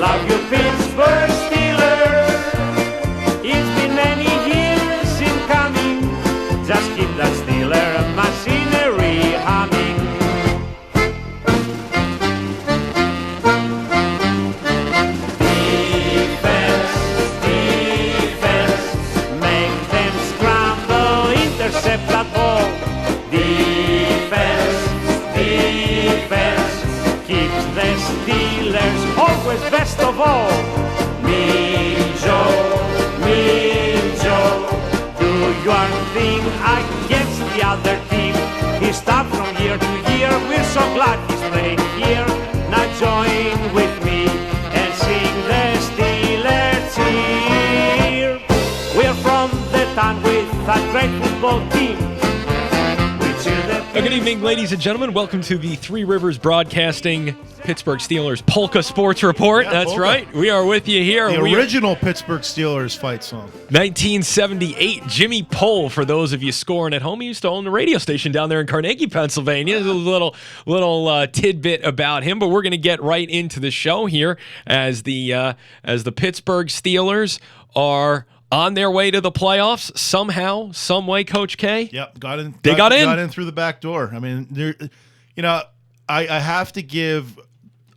Love you, Pittsburgh Steelers. It's been many years in coming. Just keep that Steeler machinery humming. Defense, defense, make them scramble, intercept that ball. Defense, defense, keeps the Steelers always best of all. Mean Joe, do your thing against the other team. He's tough from year to year. We're so glad he's playing here. Now join with me and sing the Steelers cheer. We're from the town with a great football team. Good evening, ladies and gentlemen. Welcome to the Three Rivers Broadcasting Pittsburgh Steelers Polka Sports Report. Yeah, That's Polka. Right. We are with you here. The original Pittsburgh Steelers fight song. 1978, Jimmy Pohl, for those of you scoring at home. He used to own the radio station down there in Carnegie, Pennsylvania. There's a little tidbit about him, but we're going to get right into the show here as the Pittsburgh Steelers are on their way to the playoffs somehow, some way, Coach K. Yep, got in. They got in? Got in through the back door. I mean, I have to give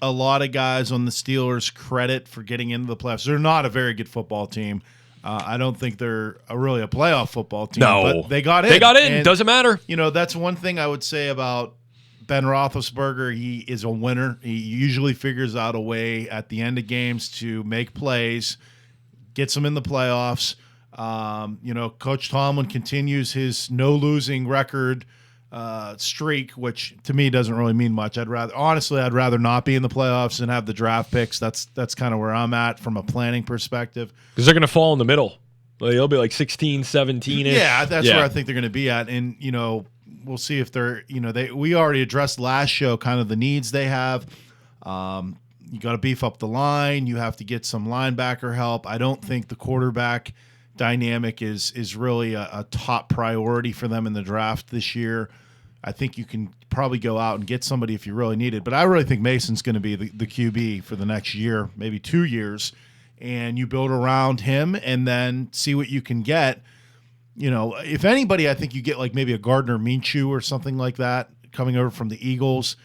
a lot of guys on the Steelers credit for getting into the playoffs. They're not a very good football team. I don't think they're really a playoff football team. No. But they got in. They got in. And, Doesn't matter. That's one thing I would say about Ben Roethlisberger. He is a winner. He usually figures out a way at the end of games to make plays, gets them in the playoffs. Coach Tomlin continues his no-losing record streak, which to me doesn't really mean much. I'd rather not be in the playoffs and have the draft picks. That's kind of where I'm at from a planning perspective. Because they're going to fall in the middle. They'll be like 16, 17-ish. Yeah, that's where I think they're going to be at. And, we'll see if they're, we already addressed last show kind of the needs they have. You got to beef up the line. You have to get some linebacker help. I don't think the quarterback dynamic is really a top priority for them in the draft this year. I think you can probably go out and get somebody if you really need it. But I really think Mason's going to be the QB for the next year, maybe 2 years. And you build around him and then see what you can get. If anybody, I think you get like maybe a Gardner Minshew or something like that coming over from the Eagles.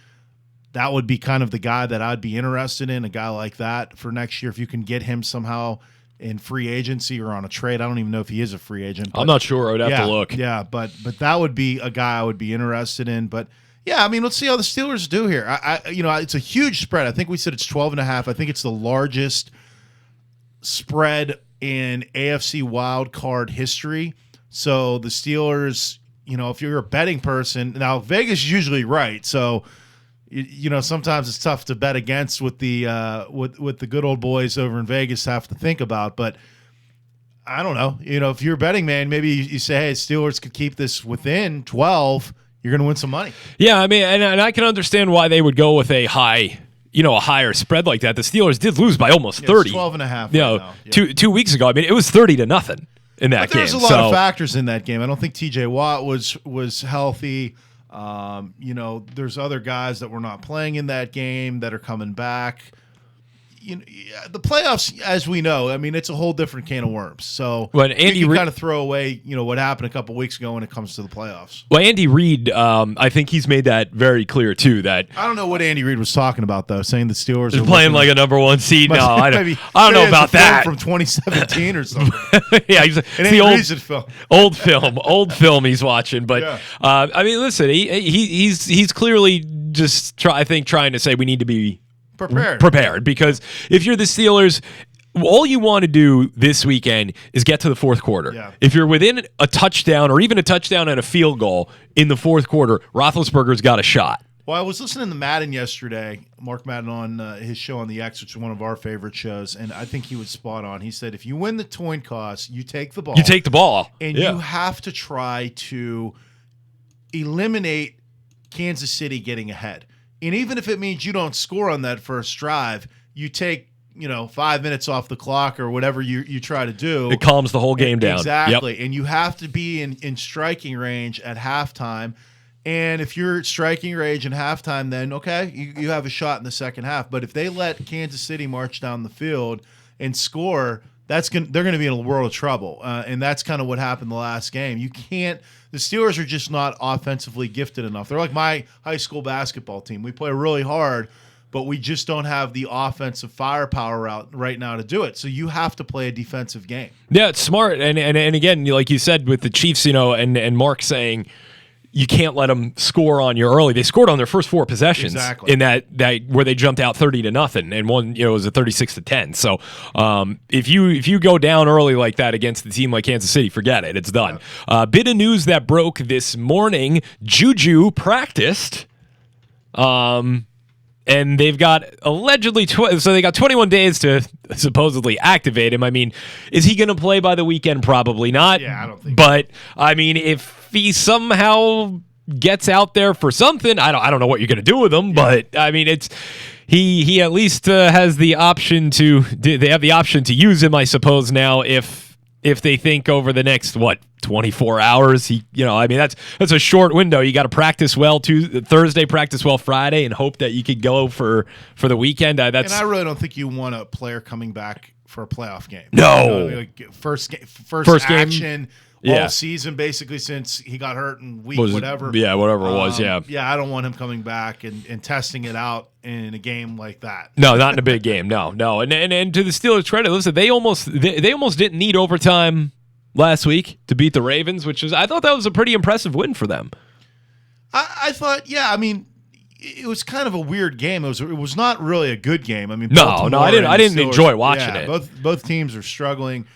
That would be kind of the guy that I'd be interested in, a guy like that for next year. If you can get him somehow in free agency or on a trade. I don't even know if he is a free agent. I'm not sure. I would have to look. Yeah, but that would be a guy I would be interested in. But, yeah, I mean, let's see how the Steelers do here. It's a huge spread. I think we said it's 12.5. I think it's the largest spread in AFC wild card history. So the Steelers, if you're a betting person, now Vegas is usually right. So – sometimes it's tough to bet against what the good old boys over in Vegas have to think about. But I don't know. If you're a betting man, maybe you say, hey, Steelers could keep this within 12. You're going to win some money. Yeah, I mean, and I can understand why they would go with a higher spread like that. The Steelers did lose by almost 30. It's 12.5 right now. Yeah. Two weeks ago, I mean, it was 30-0 in that game. There's a lot of factors in that game. I don't think T.J. Watt was healthy. There's other guys that were not playing in that game that are coming back. The playoffs, as we know, I mean, it's a whole different can of worms. So you can kind of throw away, what happened a couple weeks ago when it comes to the playoffs. Well, Andy Reid, I think he's made that very clear too. That I don't know what Andy Reid was talking about though, saying the Steelers are playing like a number one seed. No, I don't know about that. From 2017 or something. Yeah, it's the old film he's watching. But yeah. I mean, listen, he's clearly just trying to say we need to be prepared, because if you're the Steelers, all you want to do this weekend is get to the fourth quarter. Yeah. If you're within a touchdown or even a touchdown and a field goal in the fourth quarter, Roethlisberger's got a shot. Well, I was listening to Madden yesterday, Mark Madden on his show on the X, which is one of our favorite shows, and I think he was spot on. He said, if you win the coin toss, you take the ball. You take the ball. And you have to try to eliminate Kansas City getting ahead. And even if it means you don't score on that first drive, you take 5 minutes off the clock or whatever you try to do. It calms the whole game down. Exactly. Yep. And you have to be in striking range at halftime. And if you're striking range in halftime, then okay, you have a shot in the second half. But if they let Kansas City march down the field and score, they're going to be in a world of trouble. And that's kind of what happened the last game. You can't. The Steelers are just not offensively gifted enough. They're like my high school basketball team. We play really hard, but we just don't have the offensive firepower out right now to do it. So you have to play a defensive game. Yeah, it's smart. And again, like you said with the Chiefs, and Mark saying you can't let them score on you early. They scored on their first 4 possessions in that where they jumped out 30-0, and one was a 36-10. So if you go down early like that against a team like Kansas City, forget it. It's done. Bit of news that broke this morning: Juju practiced. And they've got allegedly so they got 21 days to supposedly activate him. I mean, is he going to play by the weekend? Probably not. Yeah, I don't think. But I mean, if he somehow gets out there for something, I don't know what you're going to do with him. Yeah. But I mean, it's he at least has the option to. They have the option to use him, I suppose. Now, if they think over the next 24 hours, I mean, that's a short window. You got to practice well Thursday, practice well Friday, and hope that you could go for the weekend. And I really don't think you want a player coming back for a playoff game. No, first game, action all season, basically, since he got hurt in week whatever. Whatever it was. Yeah, I don't want him coming back and testing it out in a game like that. No, not in a big game. No. And to the Steelers' credit, listen, they almost didn't need overtime last week to beat the Ravens, I thought that was a pretty impressive win for them. I thought, I mean, it was kind of a weird game. It was not really a good game. I mean, I didn't enjoy watching it. Both teams are struggling.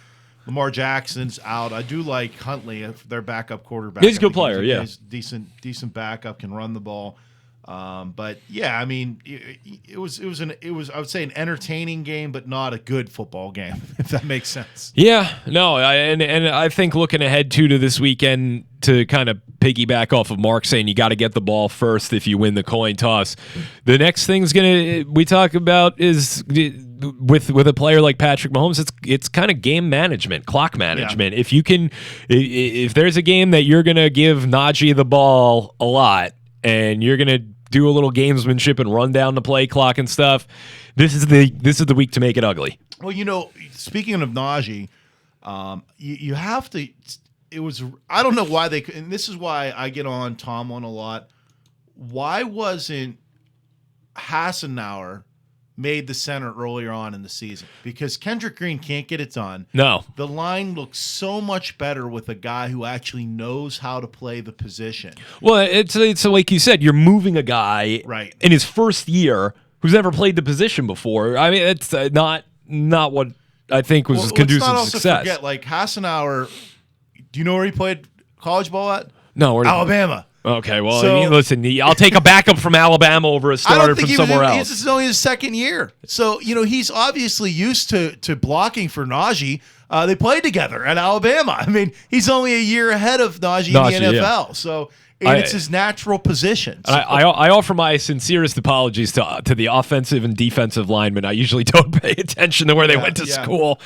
Lamar Jackson's out. I do like Huntley, their backup quarterback. He's a good player. He's decent backup, can run the ball. But I mean, it was I would say an entertaining game, but not a good football game, if that makes sense. Yeah, no, and I think looking ahead to this weekend, to kind of piggyback off of Mark saying you got to get the ball first if you win the coin toss. The next thing's we talk about is with a player like Patrick Mahomes, it's kind of game management, clock management. Yeah. If there's a game that you're gonna give Najee the ball a lot, and you're gonna do a little gamesmanship and run down the play clock and stuff, this is the week to make it ugly. Well, speaking of Najee, you have to. It was, I don't know why and this is why I get on Tom on a lot. Why wasn't Hassenauer made the center earlier on in the season? Because Kendrick Green can't get it done. No. The line looks so much better with a guy who actually knows how to play the position. Well, it's like you said, you're moving a guy in his first year who's never played the position before. I mean, it's not what I think was conducive to success. Let's not also forget, like, Hassenauer, do you know where he played college ball at? No. Alabama. Okay, well, listen, I'll take a backup from Alabama over a starter from somewhere else. This is only his second year. So, he's obviously used to blocking for Najee. They played together at Alabama. I mean, he's only a year ahead of Najee in the NFL. Yeah. So, it's his natural position. So. I offer my sincerest apologies to the offensive and defensive linemen. I usually don't pay attention to where they went to school.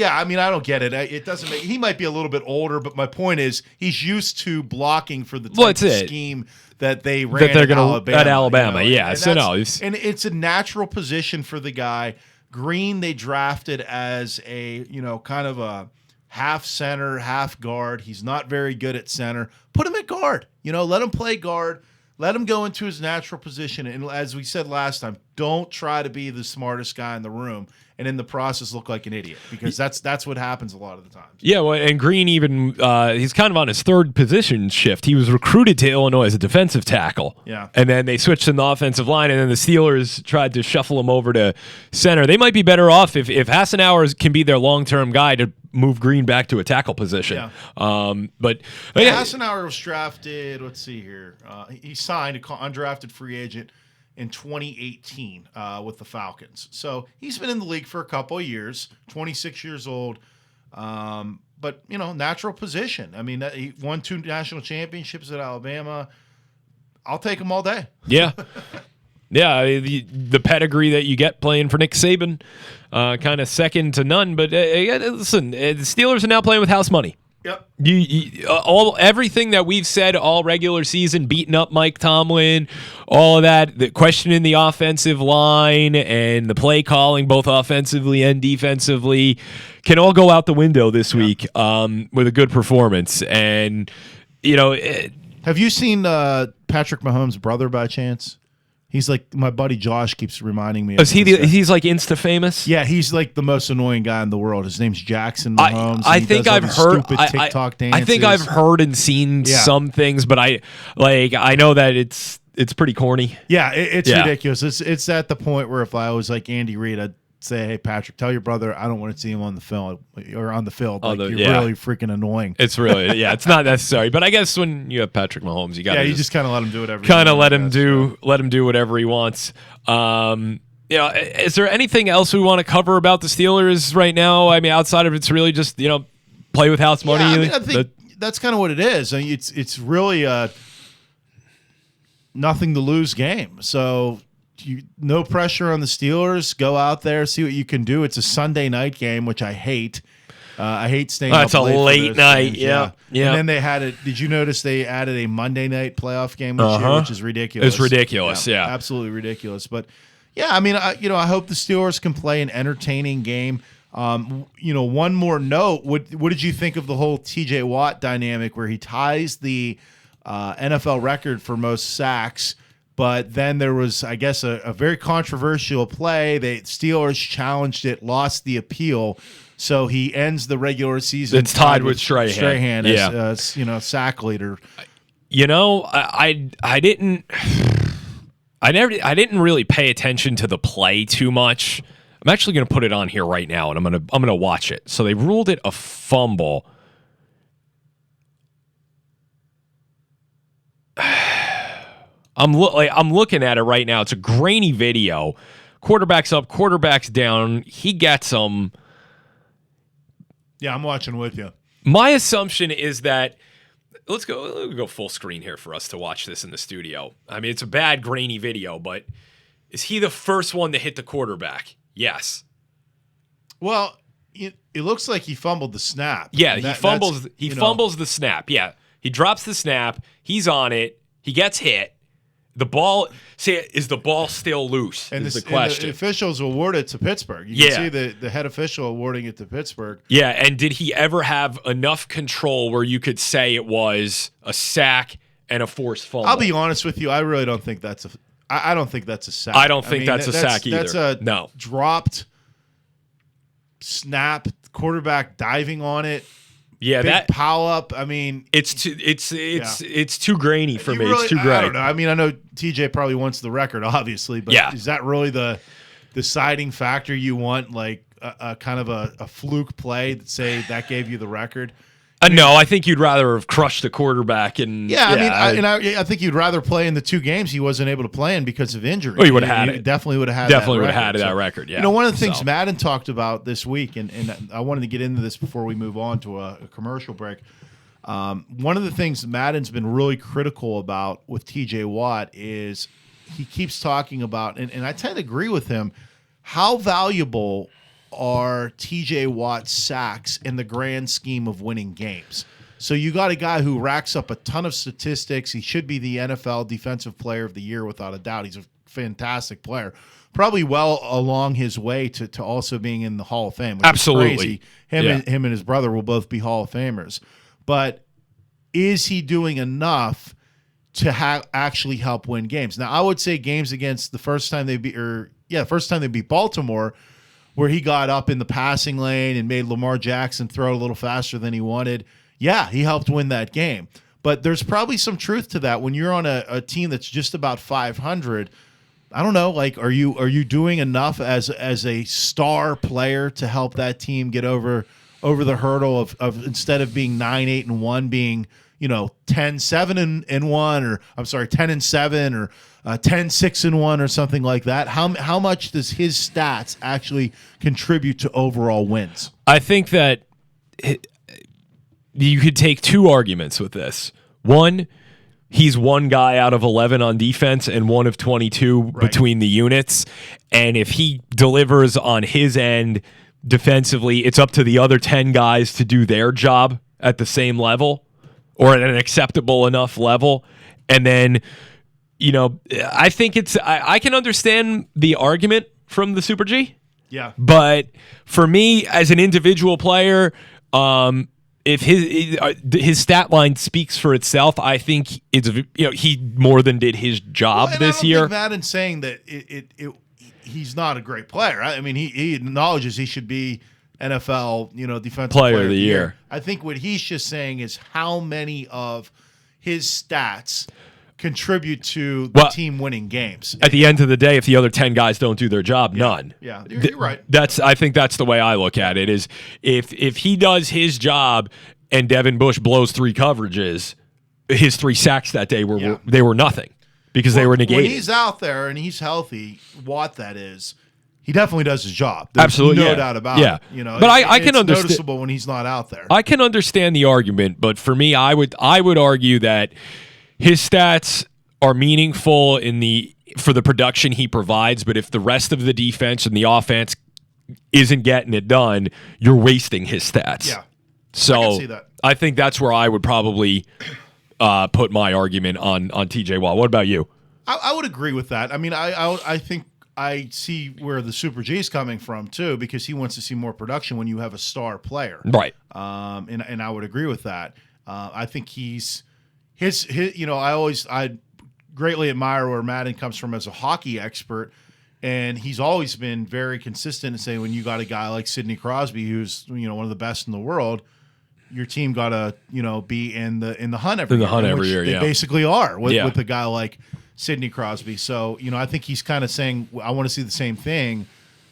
I mean, I don't get it. It doesn't make. He might be a little bit older, but my point is, he's used to blocking for the type of scheme that they ran at Alabama. And it's a natural position for the guy. Green, they drafted as a kind of a half center, half guard. He's not very good at center. Put him at guard. Let him play guard. Let him go into his natural position. And as we said last time, don't try to be the smartest guy in the room and in the process look like an idiot, because that's what happens a lot of the times. Yeah, well, and Green even he's kind of on his third position shift. He was recruited to Illinois as a defensive tackle. Yeah. And then they switched to the offensive line, and then the Steelers tried to shuffle him over to center. They might be better off if Hassenauer can be their long-term guy to move Green back to a tackle position. Yeah. But Hassenauer was drafted, let's see here. He signed an undrafted free agent in 2018 with the Falcons. So he's been in the league for a couple of years, 26 years old. But, natural position. I mean, he won 2 national championships at Alabama. I'll take him all day. Yeah. Yeah, the pedigree that you get playing for Nick Saban, kind of second to none. But listen, the Steelers are now playing with house money. Yep. Everything that we've said all regular season, beating up Mike Tomlin, all of that, the questioning the offensive line and the play calling, both offensively and defensively, can all go out the window this week with a good performance. And have you seen Patrick Mahomes' brother by chance? He's like, my buddy Josh keeps reminding me. He's like Insta famous? Yeah, he's like the most annoying guy in the world. His name's Jackson Mahomes. I think I've heard stupid TikTok dances. I think I've heard and seen some things, but I know that it's pretty corny. Yeah, it's ridiculous. It's at the point where if I was like Andy Reid, I'd say, hey, Patrick, tell your brother I don't want to see him on the field or on the field. You're really freaking annoying. It's really it's not necessary. But I guess when you have Patrick Mahomes, you got you just kind of let him do whatever. Let him do whatever he wants. Is there anything else we want to cover about the Steelers right now? I mean, outside of it's really just play with house money. I think that's kind of what it is. I mean, it's really a nothing to lose game. So. No pressure on the Steelers. Go out there, see what you can do. It's a Sunday night game, which I hate. I hate staying up late. It's a late night. Yeah. And then they had it. Did you notice they added a Monday night playoff game this year, which is ridiculous. It's ridiculous. Yeah. Absolutely ridiculous. But yeah, I mean, I hope the Steelers can play an entertaining game. One more note. What did you think of the whole TJ Watt dynamic where he ties the NFL record for most sacks? But then there was, I guess, a very controversial play. The Steelers challenged it, lost the appeal, so he ends the regular season. It's tied with Strahan as sack leader. I didn't really pay attention to the play too much. I'm actually going to put it on here right now, and I'm gonna watch it. So they ruled it a fumble. I'm looking at it right now. It's a grainy video. Quarterback's up, quarterback's down. He gets them. Yeah, I'm watching with you. My assumption is that let's go full screen here for us to watch this in the studio. I mean, it's a bad grainy video, but is he the first one to hit the quarterback? Yes. Well, it looks like he fumbled the snap. Yeah, he fumbles the snap. Yeah, he drops the snap. He's on it. He gets hit. The ball, is the ball still loose? And is the question. And the officials award it to Pittsburgh. You can see the head official awarding it to Pittsburgh. Yeah, and did he ever have enough control where you could say it was a sack and a forced fumble? I'll be honest with you. I really don't think that's I don't think that's a sack. I don't think that's a sack either. That's a dropped snap, quarterback diving on it. Yeah, big pile up. I mean, it's too grainy for me. Really, it's too gray. I don't know. I mean, I know TJ probably wants the record, obviously, but is that really the deciding factor you want? Like a kind of a fluke play that say that gave you the record? No, I think you'd rather have crushed the quarterback and I think you'd rather play in the two games he wasn't able to play in because of injury. Well, he would have had it. Definitely would have had. Definitely would have had that record. Yeah. One of the things Madden talked about this week, and I wanted to get into this before we move on to a commercial break. One of the things Madden's been really critical about with TJ Watt is he keeps talking about, and I tend to agree with him, how valuable are TJ Watt's sacks in the grand scheme of winning games. So you got a guy who racks up a ton of statistics. He should be the NFL Defensive Player of the Year without a doubt. He's a fantastic player. Probably well along his way to also being in the Hall of Fame. Which Absolutely. Is crazy. Him and his brother will both be Hall of Famers. But is he doing enough to actually help win games? Now, I would say games against the first time they beat Baltimore, where he got up in the passing lane and made Lamar Jackson throw a little faster than he wanted. Yeah, he helped win that game. But there's probably some truth to that when you're on a team that's just about 500. I don't know, like, are you doing enough as a star player to help that team get over the hurdle of instead of being 9-8-1 being 10-7-1 or 10-7 or 10-6-1 or something like that? How much does his stats actually contribute to overall wins? I think that you could take two arguments with this. One, he's one guy out of 11 on defense and one of 22 between the units. And if he delivers on his end defensively, it's up to the other 10 guys to do their job at the same level or at an acceptable enough level. And then, I think I can understand the argument from the Super G. Yeah. But for me, as an individual player, if his stat line speaks for itself, I think it's he more than did his job this year. I don't think Madden's saying that he's not a great player. Right? I mean, he acknowledges he should be NFL defensive player of the year. I think what he's just saying is how many of his stats contribute to the team winning games. At the end of the day, if the other 10 guys don't do their job, none. Yeah, you're right. I think that's the way I look at it. Is if he does his job and Devin Bush blows 3 coverages, his 3 sacks that day were nothing because they were negated. When he's out there and he's healthy, Watt that is, he definitely does his job. There's absolutely, no doubt about it. But I can understand. It's noticeable when he's not out there. I can understand the argument, but for me, I would argue that his stats are meaningful for the production he provides, but if the rest of the defense and the offense isn't getting it done, you're wasting his stats. Yeah. So I can see that. I think that's where I would probably put my argument on TJ Watt. What about you? I would agree with that. I mean, I think I see where the Super G is coming from too, because he wants to see more production when you have a star player. Right. And I would agree with that. I think his I greatly admire where Madden comes from as a hockey expert, and he's always been very consistent in saying when you got a guy like Sidney Crosby, who's one of the best in the world, your team got to be in the hunt every year. They basically are with a guy like Sidney Crosby. So I think he's kind of saying I want to see the same thing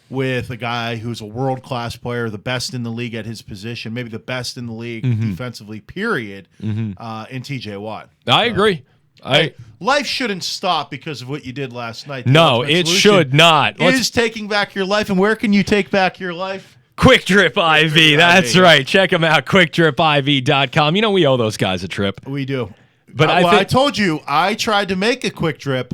with a guy who's a world-class player, the best in the league at his position, maybe the best in the league defensively, period, in TJ Watt. I agree. Life shouldn't stop because of what you did last night. No, it should not. Is taking back your life, and where can you take back your life? Quick Drip IV. That's right. Check them out, quickdripiv.com. We owe those guys a trip. We do. But I told you, I tried to make a quick drip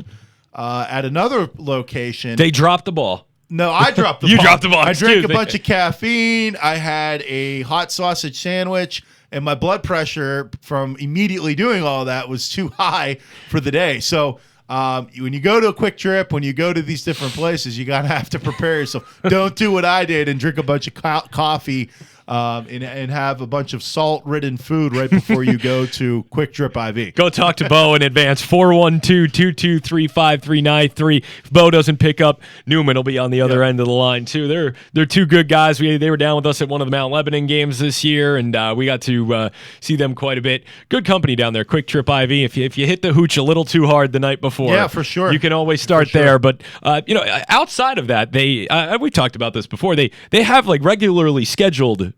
at another location. They dropped the ball. No, I dropped the ball. You dropped the ball. I drank a bunch of caffeine. I had a hot sausage sandwich, and my blood pressure from immediately doing all that was too high for the day. So when you go to a quick trip, when you go to these different places, you gotta have to prepare yourself. Don't do what I did and drink a bunch of coffee and have a bunch of salt-ridden food right before you go to Quick Drip IV. Go talk to Bo in advance, 412-223-5393. If Bo doesn't pick up, Newman will be on the other end of the line, too. They're 2 good guys. They were down with us at one of the Mount Lebanon games this year, and we got to see them quite a bit. Good company down there, Quick Trip IV. If you hit the hooch a little too hard the night before, yeah, for sure, you can always start there. But outside of that, we talked about this before. They have like regularly scheduled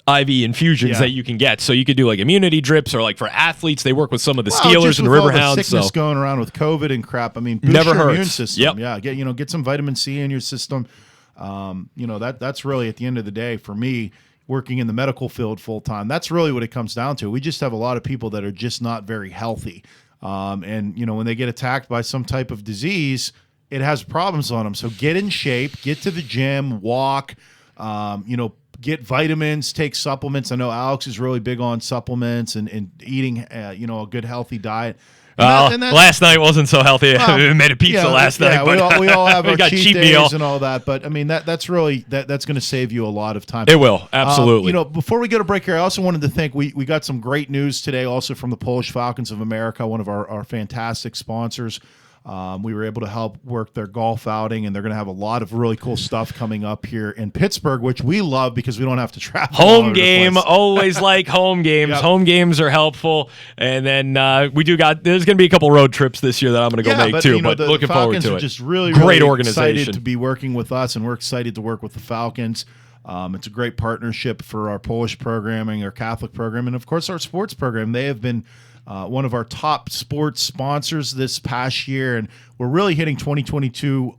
IV infusions that you can get, so you could do like immunity drips, or like for athletes, they work with some of the Steelers and the Riverhounds. The sickness going around with COVID and crap. I mean, boost never your hurts. Immune system. Yep. Yeah, get some vitamin C in your system. That's really at the end of the day for me, working in the medical field full time. That's really what it comes down to. We just have a lot of people that are just not very healthy, and when they get attacked by some type of disease, it has problems on them. So get in shape, get to the gym, walk. Get vitamins, take supplements. I know Alex is really big on supplements and eating, a good healthy diet. Last night wasn't so healthy. We made a pizza last night. But we all have our got cheat days meal and all that. But I mean, that's really that's going to save you a lot of time. It will, absolutely. Before we go to break here, I also wanted to thank. We got some great news today, also from the Polish Falcons of America, one of our fantastic sponsors. We were able to help work their golf outing, and they're going to have a lot of really cool stuff coming up here in Pittsburgh, which we love because we don't have to travel. Home game, always like home games. Yep. Home games are helpful, and then there's going to be a couple road trips this year that I'm going to go make too. But looking forward to it. Just really great organization. Excited to be working with us, and we're excited to work with the Falcons. It's a great partnership for our Polish programming, our Catholic program, and of course our sports program. They have been one of our top sports sponsors this past year, and we're really hitting 2022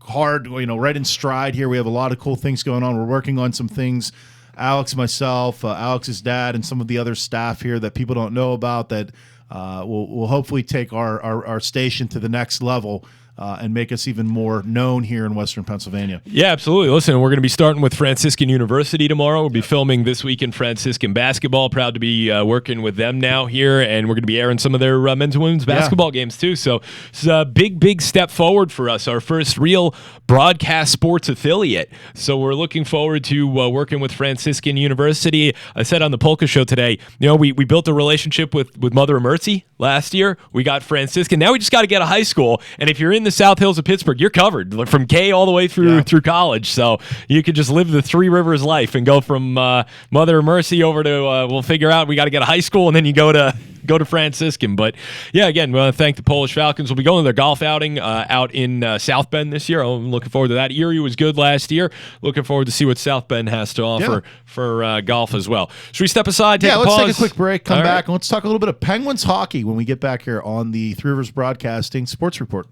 hard, right in stride here. We have a lot of cool things going on. We're working on some things, Alex, myself, Alex's dad, and some of the other staff here that people don't know about that will hopefully take our station to the next level and make us even more known here in Western Pennsylvania. Yeah, absolutely. Listen, we're going to be starting with Franciscan University tomorrow. We'll be filming This Week in Franciscan Basketball. Proud to be working with them now here, and we're going to be airing some of their men's and women's basketball games too. So it's a big step forward for us, our first real broadcast sports affiliate. So we're looking forward to working with Franciscan University. I said on the Polka Show today, we built a relationship with Mother of Mercy last year. We got Franciscan. Now we just got to get a high school, and if you're in the South Hills of Pittsburgh, you're covered from K all the way through college. So you could just live the Three Rivers life and go from Mother of Mercy over to we'll figure out we got to get a high school, and then you go to Franciscan. But yeah, again, we want to thank the Polish Falcons. We'll be going to their golf outing out in South Bend this year. I'm looking forward to that. Erie was good last year. Looking forward to see what South Bend has to offer for golf as well. Should we step aside? Take a let's pause? take a quick break. Come All back, right. and let's talk a little bit of Penguins hockey when we get back here on the Three Rivers Broadcasting Sports Report.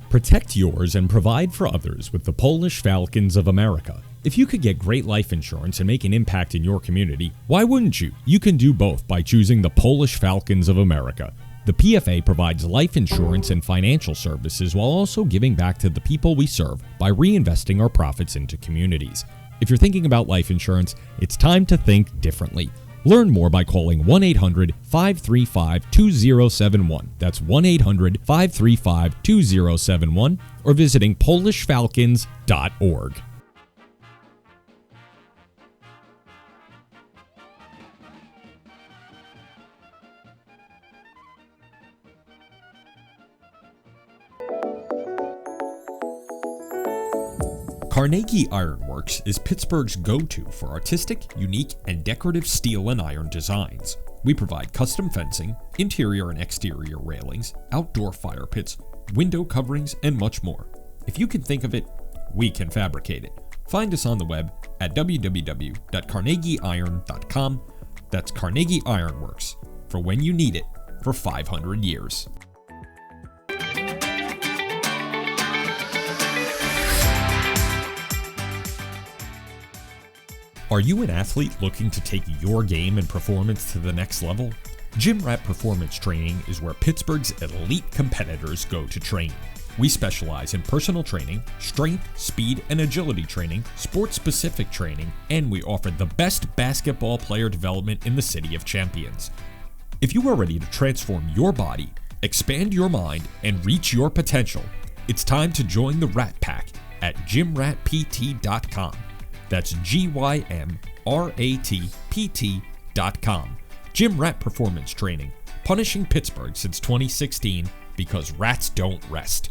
Protect yours and provide for others with the Polish Falcons of America. If you could get great life insurance and make an impact in your community, why wouldn't you? You can do both by choosing the Polish Falcons of America. The PFA provides life insurance and financial services while also giving back to the people we serve by reinvesting our profits into communities. If you're thinking about life insurance, it's time to think differently. Learn more by calling 1-800-535-2071. That's 1-800-535-2071 or visiting polishfalcons.org. Carnegie Ironworks is Pittsburgh's go-to for artistic, unique, and decorative steel and iron designs. We provide custom fencing, interior and exterior railings, outdoor fire pits, window coverings, and much more. If you can think of it, we can fabricate it. Find us on the web at www.carnegieiron.com. That's Carnegie Ironworks, for when you need it for 500 years. Are you an athlete looking to take your game and performance to the next level? Gym Rat Performance Training is where Pittsburgh's elite competitors go to train. We specialize in personal training, strength, speed, and agility training, sports-specific training, and we offer the best basketball player development in the City of Champions. If you are ready to transform your body, expand your mind, and reach your potential, it's time to join the Rat Pack at gymratpt.com. That's GYMRATPT.com. Gym Rat Performance Training, punishing Pittsburgh since 2016 because rats don't rest.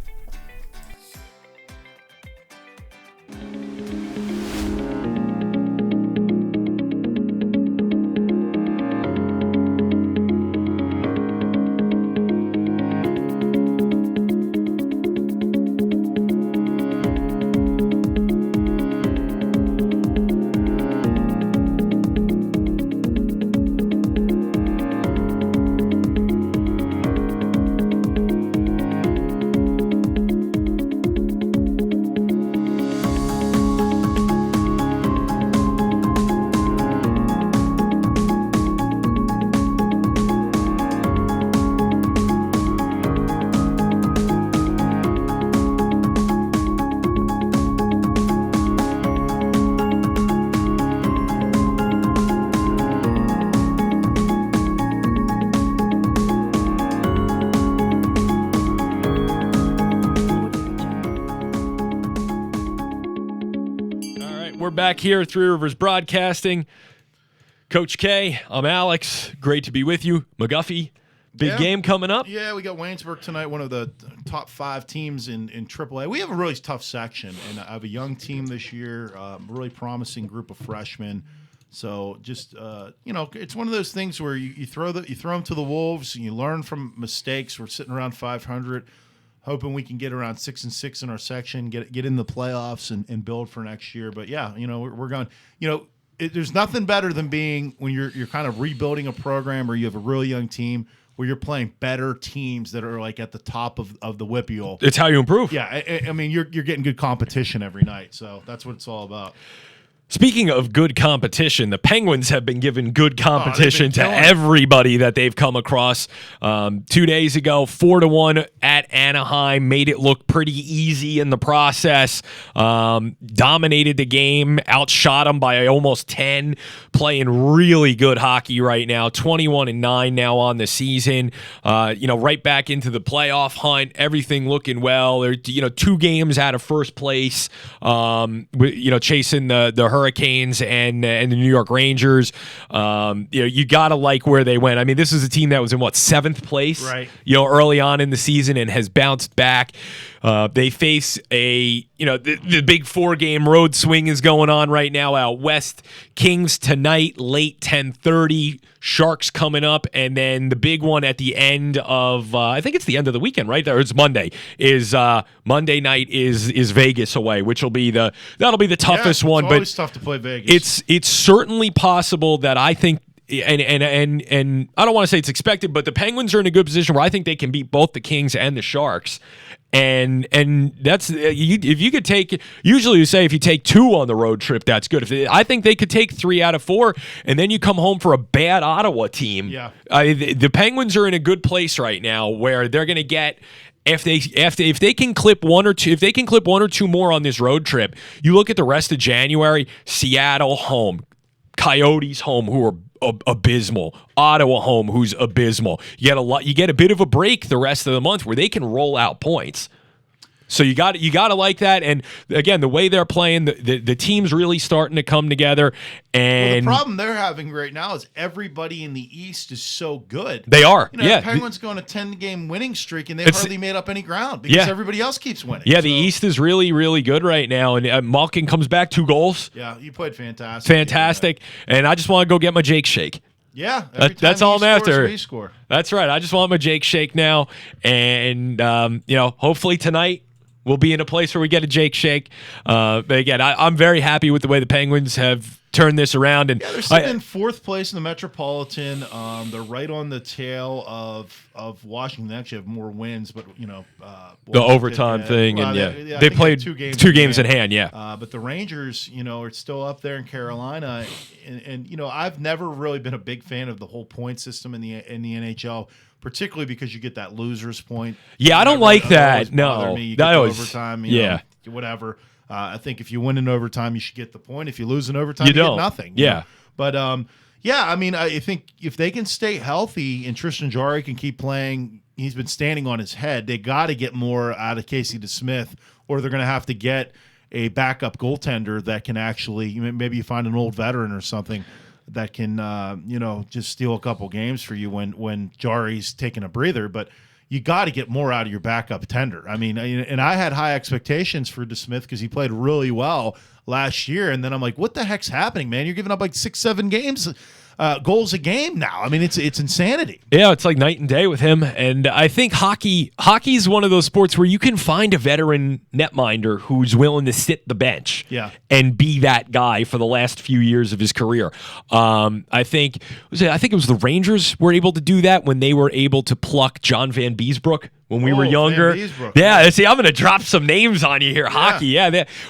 We're back here at Three Rivers Broadcasting. Coach K, I'm Alex. Great to be with you. McGuffey, big game coming up. Yeah, we got Waynesburg tonight, one of the top 5 teams in AAA. We have a really tough section, and I have a young team this year, really promising group of freshmen. So just it's one of those things where you throw them to the wolves, and you learn from mistakes. We're sitting around 500. Hoping we can get around 6-6 in our section, get in the playoffs and build for next year. But yeah, we're going. There's nothing better than being when you're kind of rebuilding a program or you have a really young team where you're playing better teams that are like at the top of the whippeal. It's how you improve. Yeah, I mean you're getting good competition every night, so that's what it's all about. Speaking of good competition, the Penguins have been given good competition to killing it. everybody that they've come across. 2 days ago, 4-1 at Anaheim, made it look pretty easy in the process. Dominated the game, outshot them by almost 10, playing really good hockey right now. 21-9 now on the season. Right back into the playoff hunt. Everything looking well. They're 2 games out of first place. Chasing the Hurricanes and the New York Rangers. You gotta like where they went. I mean, this is a team that was in 7th place, right? Early on in the season and has bounced back. They face the big 4-game road swing is going on right now out west. Kings tonight, late 10:30. Sharks coming up, and then the big one at the end of I think it's the end of the weekend, right? There, it's Monday. Monday night is Vegas away, which will be the toughest one. It's always tough to play Vegas. It's certainly possible that I think. And I don't want to say it's expected, but the Penguins are in a good position where I think they can beat both the Kings and the Sharks. And that's if you could take, usually you say if you take 2 on the road trip, that's good. I think they could take 3 out of 4, and then you come home for a bad Ottawa team. Yeah, the Penguins are in a good place right now where they're going to get. If they can clip 1 or 2 more on this road trip, you look at the rest of January. Seattle home, Coyotes home, who are abysmal. Ottawa home, who's abysmal. You get a bit of a break the rest of the month where they can roll out points. So you got to like that. And again, the way they're playing, the team's really starting to come together. And the problem they're having right now is everybody in the East is so good. They are. The Penguins go on a 10-game winning streak, and they've hardly made up any ground because everybody else keeps winning. Yeah, the East is really, really good right now. And Malkin comes back, 2 goals. Yeah, he played fantastic. Fantastic. And I just want to go get my Jake shake. Yeah, that's all I'm after. We score. That's right. I just want my Jake shake now. And, hopefully tonight, we'll be in a place where we get a Jake shake. But again, I'm very happy with the way the Penguins have turned this around. And they're sitting in 4th place in the Metropolitan. They're right on the tail of Washington. They actually have more wins, but the overtime thing, and they played 2 games in hand. Yeah, but the Rangers, are still up there in Carolina, and I've never really been a big fan of the whole point system in the NHL. Particularly because you get that loser's point. Yeah, I don't like that. No, you get overtime. Whatever. I think if you win in overtime, you should get the point. If you lose in overtime, you get nothing. Yeah. But I think if they can stay healthy and Tristan Jarry can keep playing, he's been standing on his head. They got to get more out of Casey DeSmith, or they're going to have to get a backup goaltender that can actually maybe you find an old veteran or something that can, just steal a couple games for you when Jarry's taking a breather. But you got to get more out of your backup tender. I mean, and I had high expectations for DeSmith because he played really well last year. And then I'm like, what the heck's happening, man? You're giving up like 6-7 games. Goals a game now. I mean, it's insanity. Yeah, it's like night and day with him. And I think hockey's one of those sports where you can find a veteran netminder who's willing to sit the bench and be that guy for the last few years of his career. I think it was the Rangers were able to do that when they were able to pluck John Van Beesbroek when we were younger. Yeah, see, I'm going to drop some names on you here. Hockey,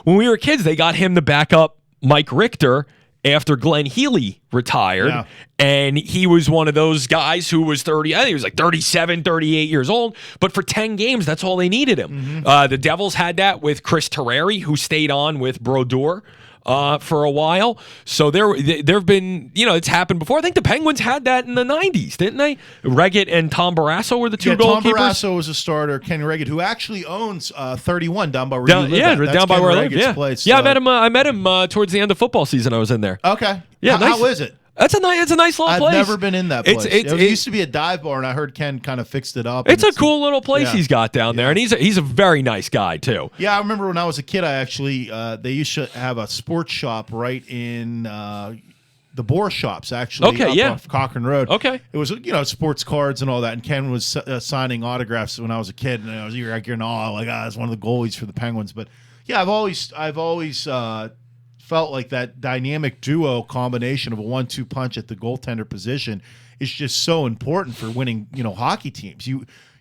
when we were kids, they got him to back up Mike Richter after Glenn Healy retired, and he was one of those guys who was 30, I think he was like 37, 38 years old, but for 10 games, that's all they needed him. The Devils had that with Chris Terreri, who stayed on with Brodeur for a while. So there have been, it's happened before. I think the Penguins had that in the 90s, didn't they? Reggett and Tom Barrasso were the 2 goalkeepers. Tom Barrasso was a starter. Kenny Reggett, who actually owns 31 down by where you live. Yeah, down by where I live. Yeah, place, I met him towards the end of football season. I was in there. Okay. Yeah, nice. How is it? It's a nice little place. I've never been in that place. It used to be a dive bar, and I heard Ken kind of fixed it up. It's a cool little place he's got down there, and he's a very nice guy too. Yeah, I remember when I was a kid, I actually they used to have a sports shop right in the Boar Shops, actually. Off Cochrane Road. Okay. It was sports cards and all that, and Ken was signing autographs when I was a kid, and I was like, you're that's one of the goalies for the Penguins. But yeah, I've always felt like that dynamic duo combination of a 1-2 punch at the goaltender position is just so important for winning, hockey teams.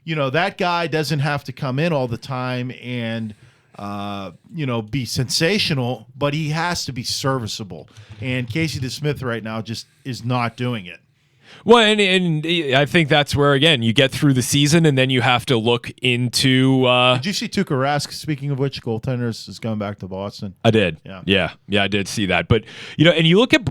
That guy doesn't have to come in all the time and be sensational, but he has to be serviceable. And Casey DeSmith right now just is not doing it. Well, and I think that's where, again, you get through the season and then you have to look into Did you see Tuukka Rask, speaking of which, goaltenders, is going back to Boston? I did. Yeah, I did see that. But, and you look at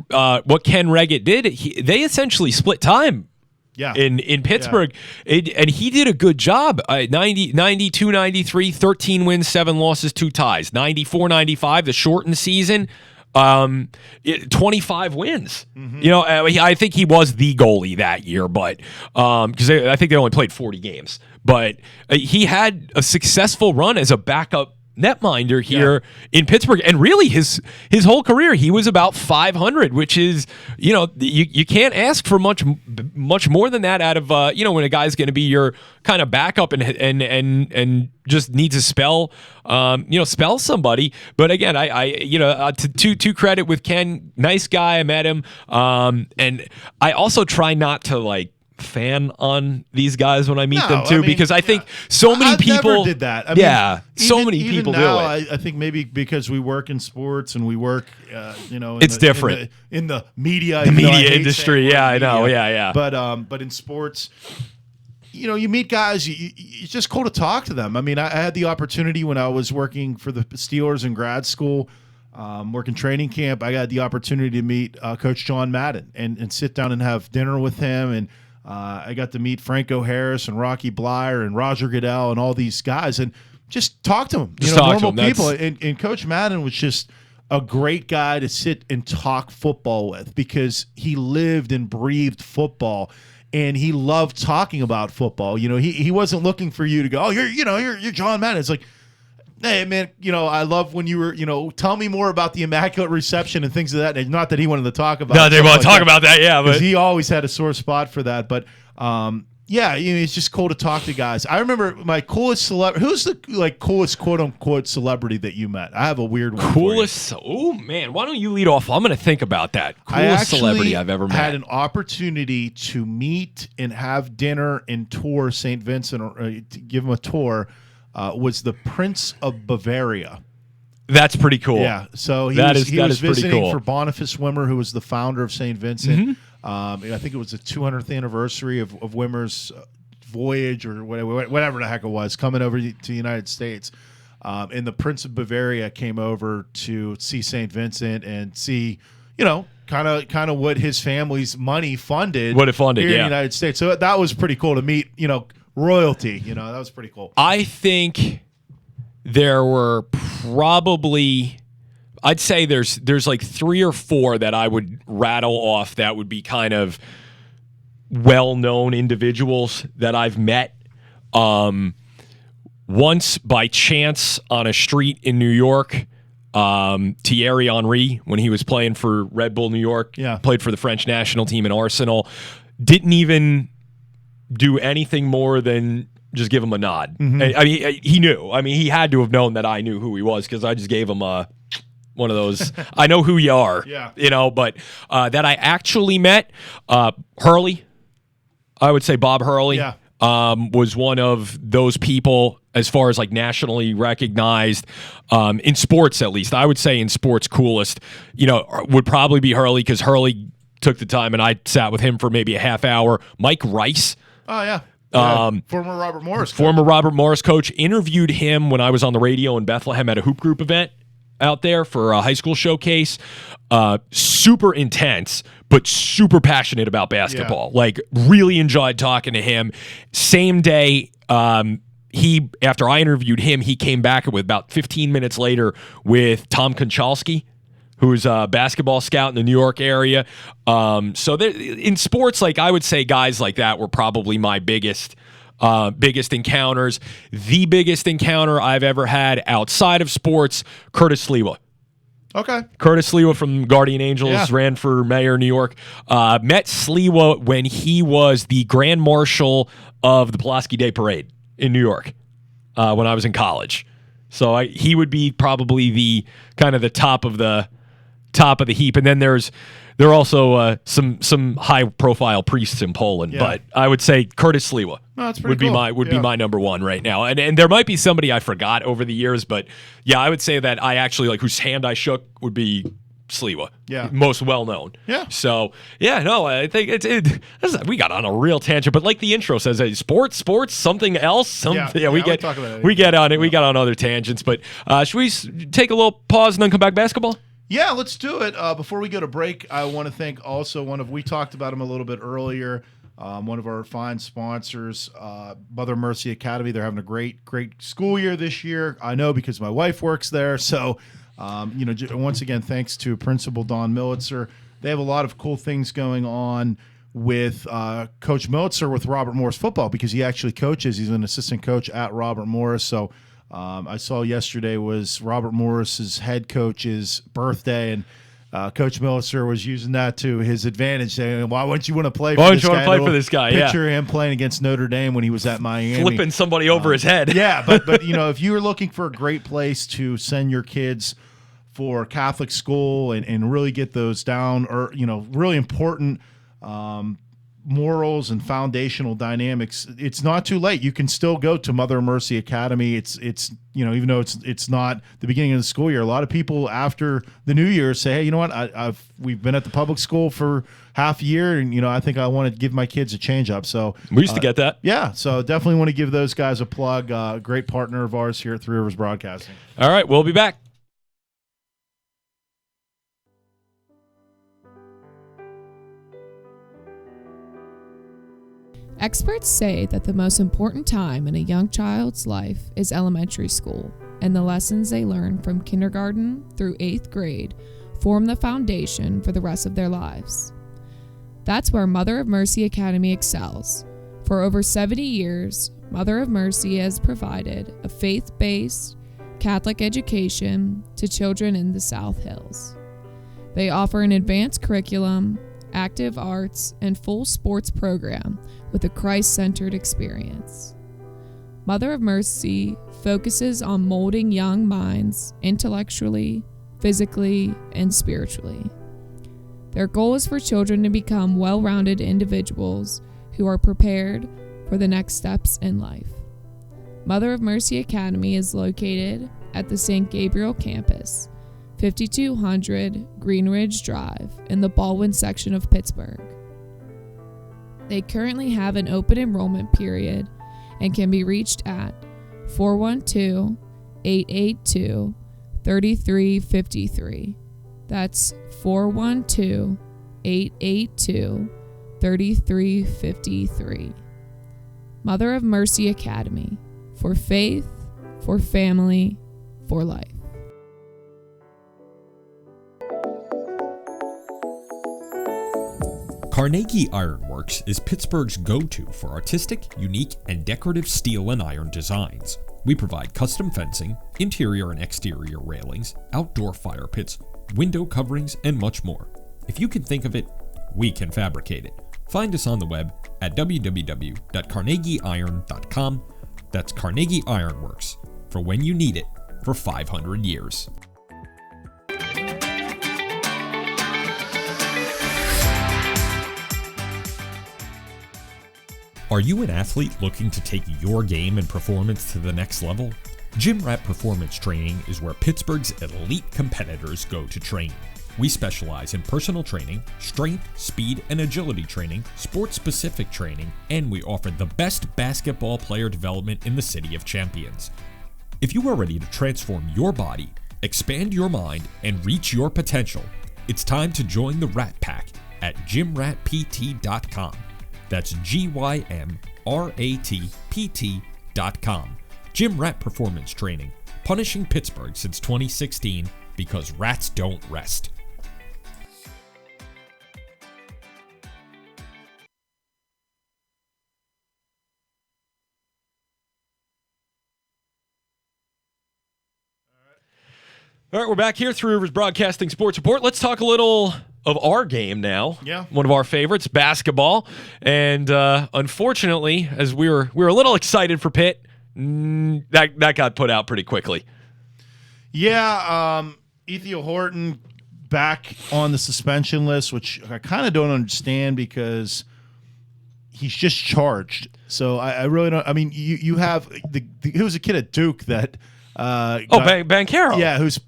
what Ken Reggett did, they essentially split time. Yeah. In Pittsburgh. And he did a good job. 92, 93, 13 wins, 7 losses, 2 ties. 94, 95, the shortened season. 25 wins. Mm-hmm. I think he was the goalie that year, but because I think they only played 40 games. But he had a successful run as a backup netminder here in Pittsburgh, and really his whole career he was about 500, which is you can't ask for much more than that out of when a guy's going to be your kind of backup and just needs to spell somebody. But again, I to credit with Ken, nice guy. I met him, and I also try not to fan on these guys when I meet them too, because I think so many people never did that. So many people now, do it. I think maybe because we work in sports and we work, it's different in the media, industry. Yeah, I know. Yeah. But in sports, you meet guys. It's just cool to talk to them. I mean, I had the opportunity when I was working for the Steelers in grad school. Working training camp, I got the opportunity to meet Coach John Madden and sit down and have dinner with him. And I got to meet Franco Harris and Rocky Blyer and Roger Goodell and all these guys and just talk to them. Normal people. And Coach Madden was just a great guy to sit and talk football with because he lived and breathed football. And he loved talking about football. He wasn't looking for you to go, oh, you're John Madden. It's like, hey, man, I love when you were, tell me more about the Immaculate Reception and things of that. And not that he wanted to talk about No, they want to talk about that, yeah. But he always had a sore spot for that. But, it's just cool to talk to guys. I remember my coolest celebrity. Who's the coolest quote-unquote celebrity that you met? I have a weird one. Coolest? Oh, man. Why don't you lead off? I'm going to think about that. Coolest celebrity I've ever met. I had an opportunity to meet and have dinner and tour St. Vincent, or to give him a tour. Was the Prince of Bavaria. That's pretty cool. Yeah, so he was visiting for Boniface Wimmer, who was the founder of St. Vincent. Mm-hmm. I think it was the 200th anniversary of Wimmer's voyage or whatever the heck it was, coming over to the United States. And the Prince of Bavaria came over to see St. Vincent and see, kind of what his family's money funded. What it funded, here in the United States. So that was pretty cool to meet, royalty. That was pretty cool. I think there were probably, I'd say there's 3 or 4 that I would rattle off that would be kind of well-known individuals that I've met. Once by chance on a street in New York, Thierry Henry, when he was playing for Red Bull New York, played for the French national team in Arsenal, didn't even do anything more than just give him a nod. Mm-hmm. I mean, he knew. I mean, he had to have known that I knew who he was because I just gave him one of those, I know who you are, but that I actually met, Hurley, I would say Bob Hurley, was one of those people as far as nationally recognized in sports, at least. I would say in sports, coolest, would probably be Hurley because Hurley took the time and I sat with him for maybe a half hour. Mike Rice. Oh, yeah. Former Robert Morris coach. Former Robert Morris coach. Interviewed him when I was on the radio in Bethlehem at a hoop group event out there for a high school showcase. Super intense, but super passionate about basketball. Really enjoyed talking to him. Same day, after I interviewed him, he came back with about 15 minutes later with Tom Konchalski, who's a basketball scout in the New York area. So in sports, I would say guys like that were probably my biggest encounters. The biggest encounter I've ever had outside of sports, Curtis Sliwa. Okay. Curtis Sliwa from Guardian Angels, ran for mayor of New York. Met Sliwa when he was the Grand Marshal of the Pulaski Day Parade in New York when I was in college. So he would be probably the kind of the top of the top of the heap. And then there are also some high profile priests in Poland, but I would say Curtis Sliwa would be my number one right now. And there might be somebody I forgot over the years, but yeah, I would say that I actually like whose hand I shook would be Sliwa, most well known. Yeah. So no, I think we got on a real tangent, but like the intro says, sports, something else. We get on it. We got on other tangents, but should we take a little pause and then come back basketball? Yeah, let's do it. Before we go to break, I want to thank also we talked about him a little bit earlier. One of our fine sponsors, Mother Mercy Academy. They're having a great school year this year. I know because my wife works there, so. Once again, thanks to Principal Don Militzer. They have a lot of cool things going on with Coach Militzer with Robert Morris football because he actually coaches. He's an assistant coach at Robert Morris. So I saw yesterday was Robert Morris's head coach's birthday, and Coach Militzer was using that to his advantage, saying, "Why wouldn't you want to play? Why wouldn't you want to play for this guy? Picture him playing against Notre Dame when he was at Miami, flipping somebody over his head." Yeah, but if you were looking for a great place to send your kids for Catholic school and really get those down, or really important morals and foundational dynamics, it's not too late. You can still go to Mother Mercy Academy. It's even though it's not the beginning of the school year, a lot of people after the New Year say, hey, you know what, we've been at the public school for half a year, and I think I want to give my kids a change up. So we used to get that. Yeah, so definitely want to give those guys a plug. Great partner of ours here at Three Rivers Broadcasting. All right, we'll be back. Experts say that the most important time in a young child's life is elementary school, and the lessons they learn from kindergarten through 8th grade form the foundation for the rest of their lives. That's where Mother of Mercy Academy excels. For over 70 years, Mother of Mercy has provided a faith-based Catholic education to children in the South Hills. They offer an advanced curriculum, active arts, and full sports program with a Christ-centered experience. Mother of Mercy focuses on molding young minds intellectually, physically, and spiritually. Their goal is for children to become well-rounded individuals who are prepared for the next steps in life. Mother of Mercy Academy is located at the St. Gabriel campus, 5200 Greenridge Drive in the Baldwin section of Pittsburgh. They currently have an open enrollment period and can be reached at 412-882-3353. That's 412-882-3353. Mother of Mercy Academy, for faith, for family, for life. Carnegie Ironworks is Pittsburgh's go-to for artistic, unique, and decorative steel and iron designs. We provide custom fencing, interior and exterior railings, outdoor fire pits, window coverings, and much more. If you can think of it, we can fabricate it. Find us on the web at www.carnegieiron.com. That's Carnegie Ironworks, for when you need it for 500 years. Are you an athlete looking to take your game and performance to the next level? Gym Rat Performance Training is where Pittsburgh's elite competitors go to train. We specialize in personal training, strength, speed, and agility training, sports-specific training, and we offer the best basketball player development in the City of Champions. If you are ready to transform your body, expand your mind, and reach your potential, it's time to join the Rat Pack at gymratpt.com. That's GYMRATPT.com. Gym Rat Performance Training, punishing Pittsburgh since 2016 because rats don't rest. All right, we're back here, Three Rivers Broadcasting Sports Report. Let's talk a little of our game now. Yeah. One of our favorites, basketball. And unfortunately, as we were a little excited for Pitt, that got put out pretty quickly. Yeah, Ethiel Horton back on the suspension list, which I kind of don't understand because he's just charged. So I really don't. I mean, you have who was a kid at Duke that Banchero. Yeah, who's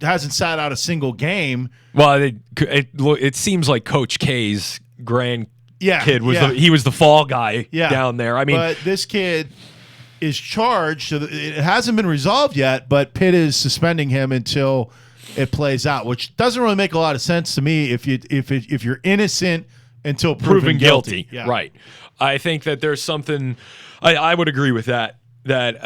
hasn't sat out a single game. Well, it seems like Coach K's kid was he was the fall guy down there. I mean, but this kid is charged, so it hasn't been resolved yet. But Pitt is suspending him until it plays out, which doesn't really make a lot of sense to me. If you're innocent until proven guilty. Yeah. Right? I think that there's something. I would agree with that. That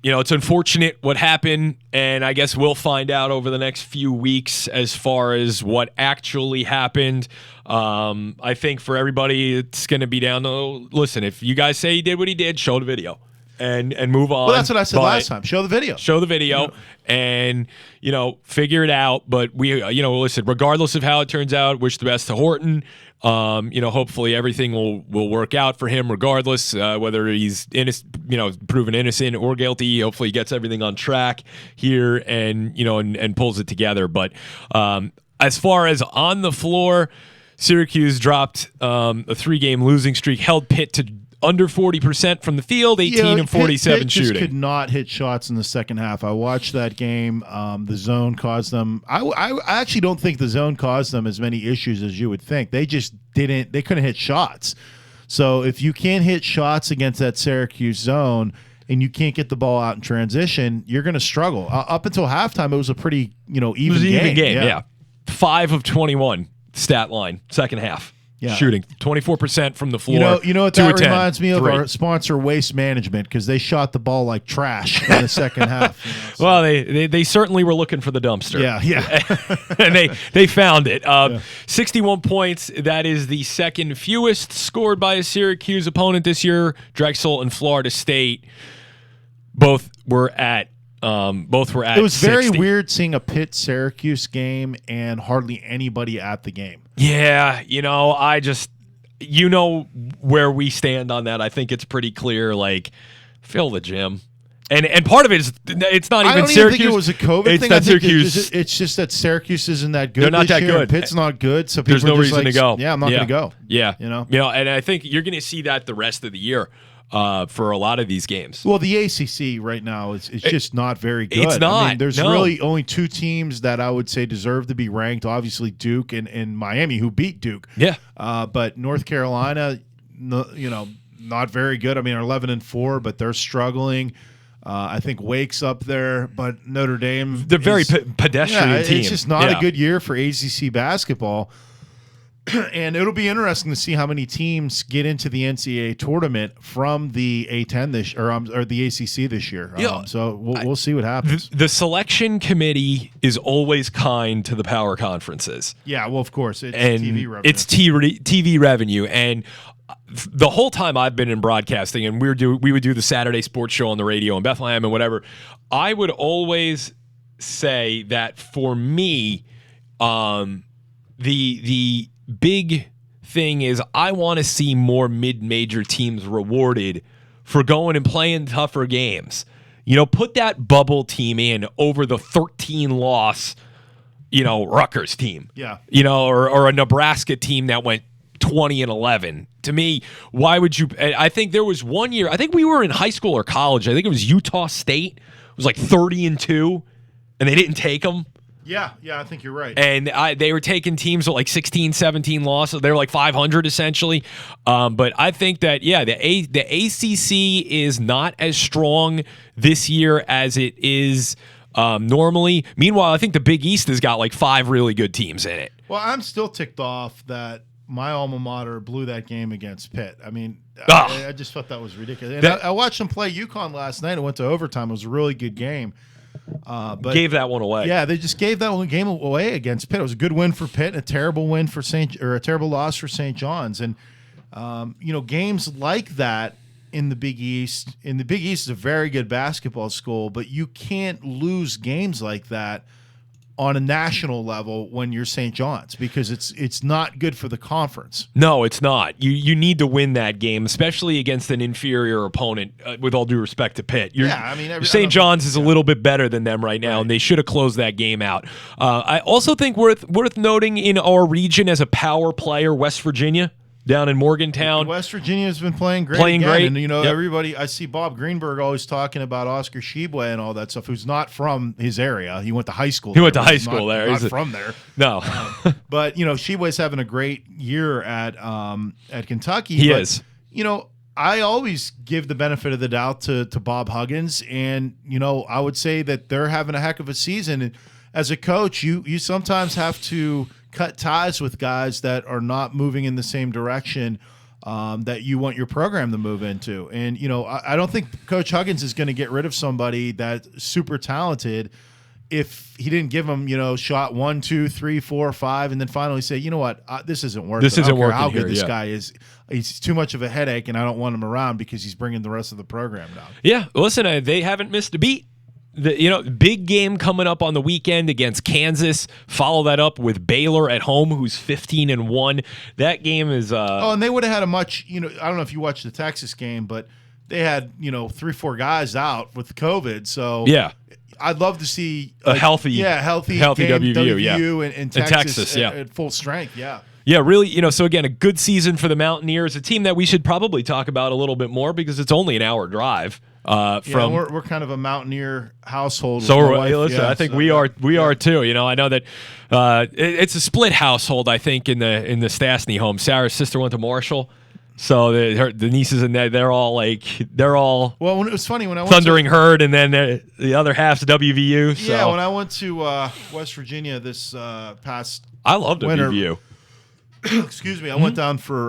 it's unfortunate what happened, and I guess we'll find out over the next few weeks as far as what actually happened. I think for everybody, it's going to be down to listen. If you guys say he did what he did, show the video and move on. Well, that's what I said last time. Show the video, and figure it out. But we, listen. Regardless of how it turns out, wish the best to Horton. Hopefully everything will work out for him regardless, whether he's proven innocent or guilty. Hopefully he gets everything on track here and pulls it together. But as far as on the floor, Syracuse dropped a 3-game losing streak, held Pitt to under 40% from the field, 18 and 47 Pitt shooting. Just could not hit shots in the second half. I watched that game. The zone caused them. I actually don't think the zone caused them as many issues as you would think. They just didn't. They couldn't hit shots. So if you can't hit shots against that Syracuse zone and you can't get the ball out in transition, you're going to struggle. Up until halftime, it was a pretty even game. Yeah. 5 of 21 stat line second half. Yeah. Shooting 24% from the floor. You know what that reminds me of? Our sponsor, Waste Management, because they shot the ball like trash in the second half. Well, they certainly were looking for the dumpster. Yeah. And they found it. 61 points. That is the second fewest scored by a Syracuse opponent this year. Drexel and Florida State both were at. It was 60. Very weird seeing a Pitt Syracuse game and hardly anybody at the game. Yeah, I just where we stand on that. I think it's pretty clear. Like, fill the gym, and part of it is it's not even Syracuse. I don't even think it was a COVID thing. Not Syracuse. It's just that Syracuse isn't that good. They're not this that year, good. And Pitt's not good, so there's no reason to go. Yeah, I'm not going to go. Yeah, and I think you're going to see that the rest of the year. For a lot of these games. Well, the ACC right now is just not very good. It's not. I mean, there's really only 2 teams that I would say deserve to be ranked. Obviously, Duke and Miami, who beat Duke. Yeah. But North Carolina, not very good. I mean, are 11-4, but they're struggling. I think Wake's up there, but Notre Dame. They're very pedestrian team. It's just not a good year for ACC basketball. And it'll be interesting to see how many teams get into the NCAA tournament from the A10 or the ACC this year. So we'll see what happens. The selection committee is always kind to the power conferences. Yeah, well, of course, it's and TV revenue. It's TV revenue, and the whole time I've been in broadcasting, and we would do the Saturday sports show on the radio in Bethlehem and whatever. I would always say that for me, the big thing is I want to see more mid-major teams rewarded for going and playing tougher games. Put that bubble team in over the 13-loss, Rutgers team. Yeah. Or a Nebraska team that went 20-11. To me, why would you? I think there was one year. I think we were in high school or college. I think it was Utah State. It was like 30-2, and they didn't take them. Yeah, I think you're right. And they were taking teams with like 16, 17 losses. They were like 500 essentially. But I think that, the ACC is not as strong this year as it is normally. Meanwhile, I think the Big East has got like 5 really good teams in it. Well, I'm still ticked off that my alma mater blew that game against Pitt. I mean, I just thought that was ridiculous. And I watched them play UConn last night. It went to overtime. It was a really good game. But gave that one away. Yeah, they just gave that one game away against Pitt. It was a good win for Pitt, and a terrible win for a terrible loss for St. John's. And games like that in the Big East. And the Big East is a very good basketball school, but you can't lose games like that on a national level when you're St. John's, because it's not good for the conference. No, it's not. You need to win that game, especially against an inferior opponent. With all due respect to Pitt, St. John's is a little bit better than them right now, and they should have closed that game out. I also think worth noting in our region as a power player, West Virginia. Down in Morgantown. West Virginia has been playing great. And, Yep. everybody, I see Bob Greenberg always talking about Oscar Shibwe and all that stuff, who's not from his area. He went to high school there. He's He's not from there. No. But, Shibwe's having a great year at Kentucky. He is. I always give the benefit of the doubt to Bob Huggins. And, I would say that they're having a heck of a season. And as a coach, you sometimes have to cut ties with guys that are not moving in the same direction that you want your program to move into. And, I don't think Coach Huggins is going to get rid of somebody that's super talented if he didn't give him, shot 1, 2, 3, 4, 5, and then finally say, you know what, this isn't working. This isn't working how good here, this guy is. He's too much of a headache, and I don't want him around because he's bringing the rest of the program down. Yeah, listen, they haven't missed a beat. Big game coming up on the weekend against Kansas. Follow that up with Baylor at home, who's 15-1. That game is. And they would have had a much. I don't know if you watched the Texas game, but they had 3-4 guys out with COVID. So yeah, I'd love to see a healthy game, WVU, and Texas at full strength. Yeah. Yeah, really, so again, a good season for the Mountaineers, a team that we should probably talk about a little bit more because it's only an hour drive from. We're kind of a Mountaineer household. So I think we are too. I know that it's a split household. I think in the Stastny home, Sarah's sister went to Marshall, so the nieces and they're all. Well, when it was funny when I went Thundering Herd, and then the other half's WVU. So. Yeah, when I went to West Virginia this past, I loved WVU. Excuse me, I went down for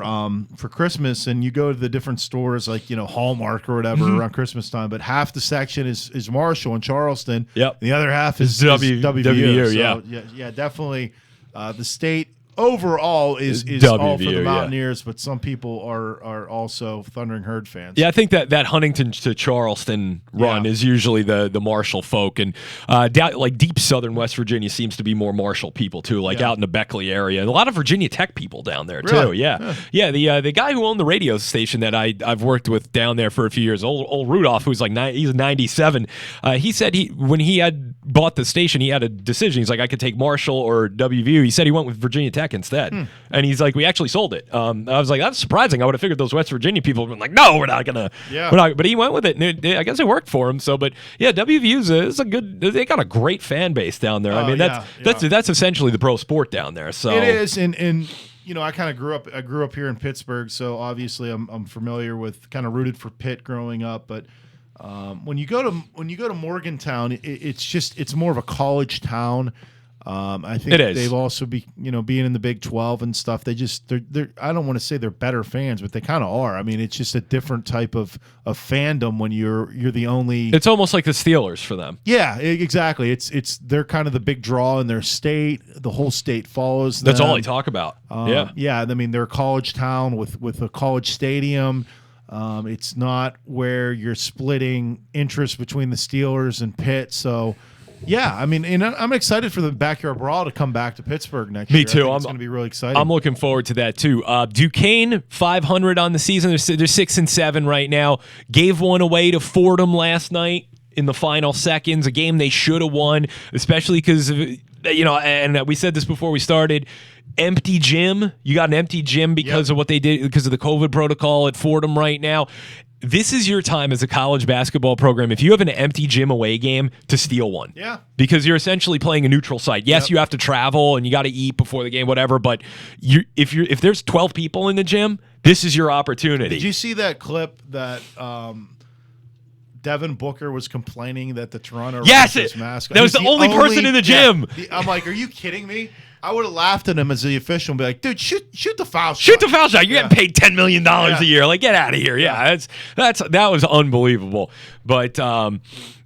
Christmas, and you go to the different stores like Hallmark or whatever around Christmas time, but half the section is Marshall and Charleston. Yep. The other half is WVU. So, yeah, definitely. The state overall is all for the Mountaineers, but some people are also Thundering Herd fans. Yeah, I think that Huntington to Charleston run is usually the Marshall folk, and like deep southern West Virginia seems to be more Marshall people too, out in the Beckley area, and a lot of Virginia Tech people down there too. Really? Yeah. The guy who owned the radio station that I've worked with down there for a few years, old Rudolph, who's he's 97. He said when he had bought the station, he had a decision. He's like, I could take Marshall or WVU. He said he went with Virginia Tech instead. And he's like, we actually sold it. I was like, that's surprising. I would have figured those West Virginia people would have been like, no, we're not gonna. Yeah. But he went with it, and I guess it worked for him. So, but yeah, WVU's is a good. They got a great fan base down there. I mean, that's essentially the pro sport down there. So it is, and I kind of grew up. I grew up here in Pittsburgh, so obviously I'm familiar with, kind of rooted for Pitt growing up, but. When you go to Morgantown, it's more of a college town. I think they've also being in the Big 12 and stuff. They're I don't want to say they're better fans, but they kind of are. I mean, it's just a different type of fandom when you're the only. It's almost like the Steelers for them. Yeah, exactly. They're kind of the big draw in their state. The whole state follows them. That's all they talk about. Yeah. I mean, they're a college town with a college stadium. It's not where you're splitting interest between the Steelers and Pitt. So, yeah, I mean, and I'm excited for the Backyard Brawl to come back to Pittsburgh next year. Me too. It's going to be really exciting. I'm looking forward to that too. Duquesne 500 on the season. They're 6-7 right now. Gave one away to Fordham last night in the final seconds. A game they should have won, especially because and we said this before we started. Empty gym. You got an empty gym because of what they did, because of the COVID protocol at Fordham right now. This is your time as a college basketball program, if you have an empty gym away game, to steal one. Yeah. Because you're essentially playing a neutral site. Yes, you have to travel and you got to eat before the game, whatever, but if there's 12 people in the gym, this is your opportunity. Did you see that clip that Devin Booker was complaining that the Toronto Raptors mascot? That was the only person in the gym. I'm like, are you kidding me? I would have laughed at him as the official and be like, dude, shoot the foul shot. Shoot the foul shot. You're getting paid $10 million a year. Like, get out of here. Yeah, that was unbelievable. But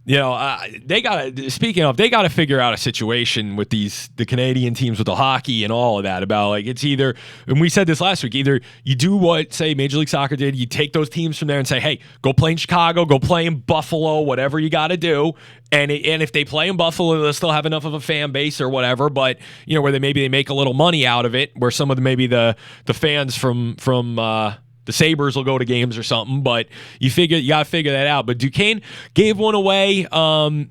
they got to. Speaking of, they got to figure out a situation with the Canadian teams with the hockey and all of that. About like it's either, and we said this last week. Either you do what say Major League Soccer did, you take those teams from there and say, hey, go play in Chicago, go play in Buffalo, whatever you got to do. And if they play in Buffalo, they'll still have enough of a fan base or whatever. But where they make a little money out of it, where some of the fans from the Sabres will go to games or something, but you got to figure that out. But Duquesne gave one away,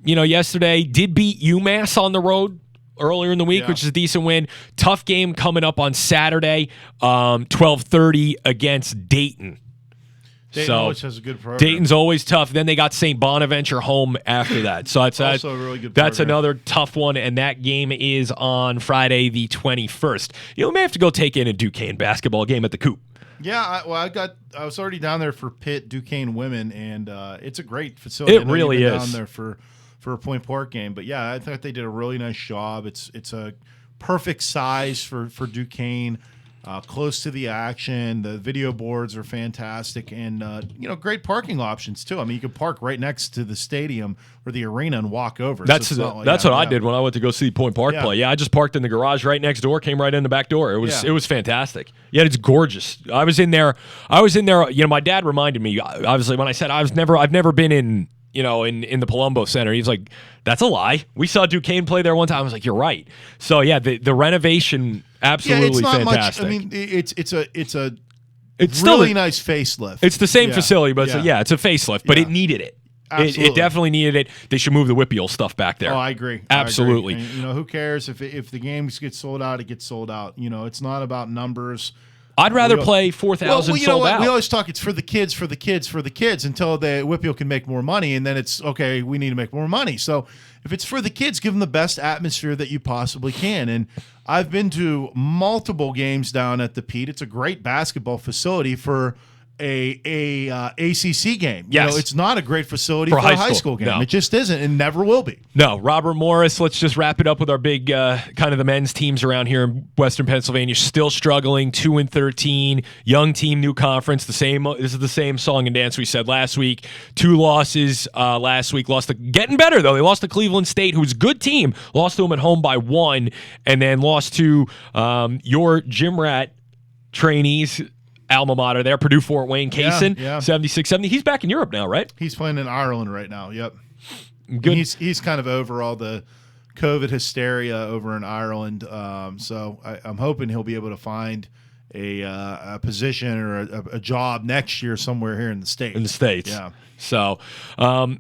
yesterday. Did beat UMass on the road earlier in the week, which is a decent win. Tough game coming up on Saturday, 12:30 against Dayton. Dayton always has a good program. Dayton's always tough. Then they got St. Bonaventure home after that. So it's also a really good that's program. another tough one, and that game is on Friday the 21st. You may have to go take in a Duquesne basketball game at the Coop. Yeah, I was already down there for Pitt Duquesne women, and it's a great facility. It really is down there for a Point Park game. But yeah, I thought they did a really nice job. It's a perfect size for Duquesne, close to the action. The video boards are fantastic, and great parking options too. I mean, you can park right next to the stadium or the arena and walk over. That's what I did when I went to go see Point Park play. Yeah, I just parked in the garage right next door, came right in the back door. It was fantastic. Yeah, it's gorgeous. I was in there. My dad reminded me, obviously, when I said I've never been in the Palumbo Center. He's like, that's a lie. We saw Duquesne play there one time. I was like, you're right. So yeah, the renovation absolutely it's not fantastic. Much. I mean, it's a it's really still nice facelift. It's the same facility, but it's a facelift. But it needed it. It definitely needed it. They should move the Whippeal stuff back there. Oh, I agree. Absolutely. And, who cares if the games get sold out? It gets sold out. It's not about numbers. I'd rather play 4,000 sold out. We always talk it's for the kids until the Whippeal can make more money, and then it's okay. We need to make more money. So if it's for the kids, give them the best atmosphere that you possibly can. And I've been to multiple games down at the Pitt. It's a great basketball facility for a ACC game. Yes. It's not a great facility for a high school game. No. It just isn't and never will be. No, Robert Morris, let's just wrap it up with our big kind of the men's teams around here in Western Pennsylvania. Still struggling, 2-13, young team, new conference. This is the same song and dance we said last week. 2 losses last week. Getting better, though. They lost to Cleveland State, who's a good team. Lost to them at home by 1, and then lost to your Gym Rat trainees, alma mater there, Purdue Fort Wayne, Kaysen, 76-70. He's back in Europe now, right? He's playing in Ireland right now. Yep. Good. He's kind of over all the COVID hysteria over in Ireland. So I'm hoping he'll be able to find a position or a job next year somewhere here in the States. In the States. Yeah. So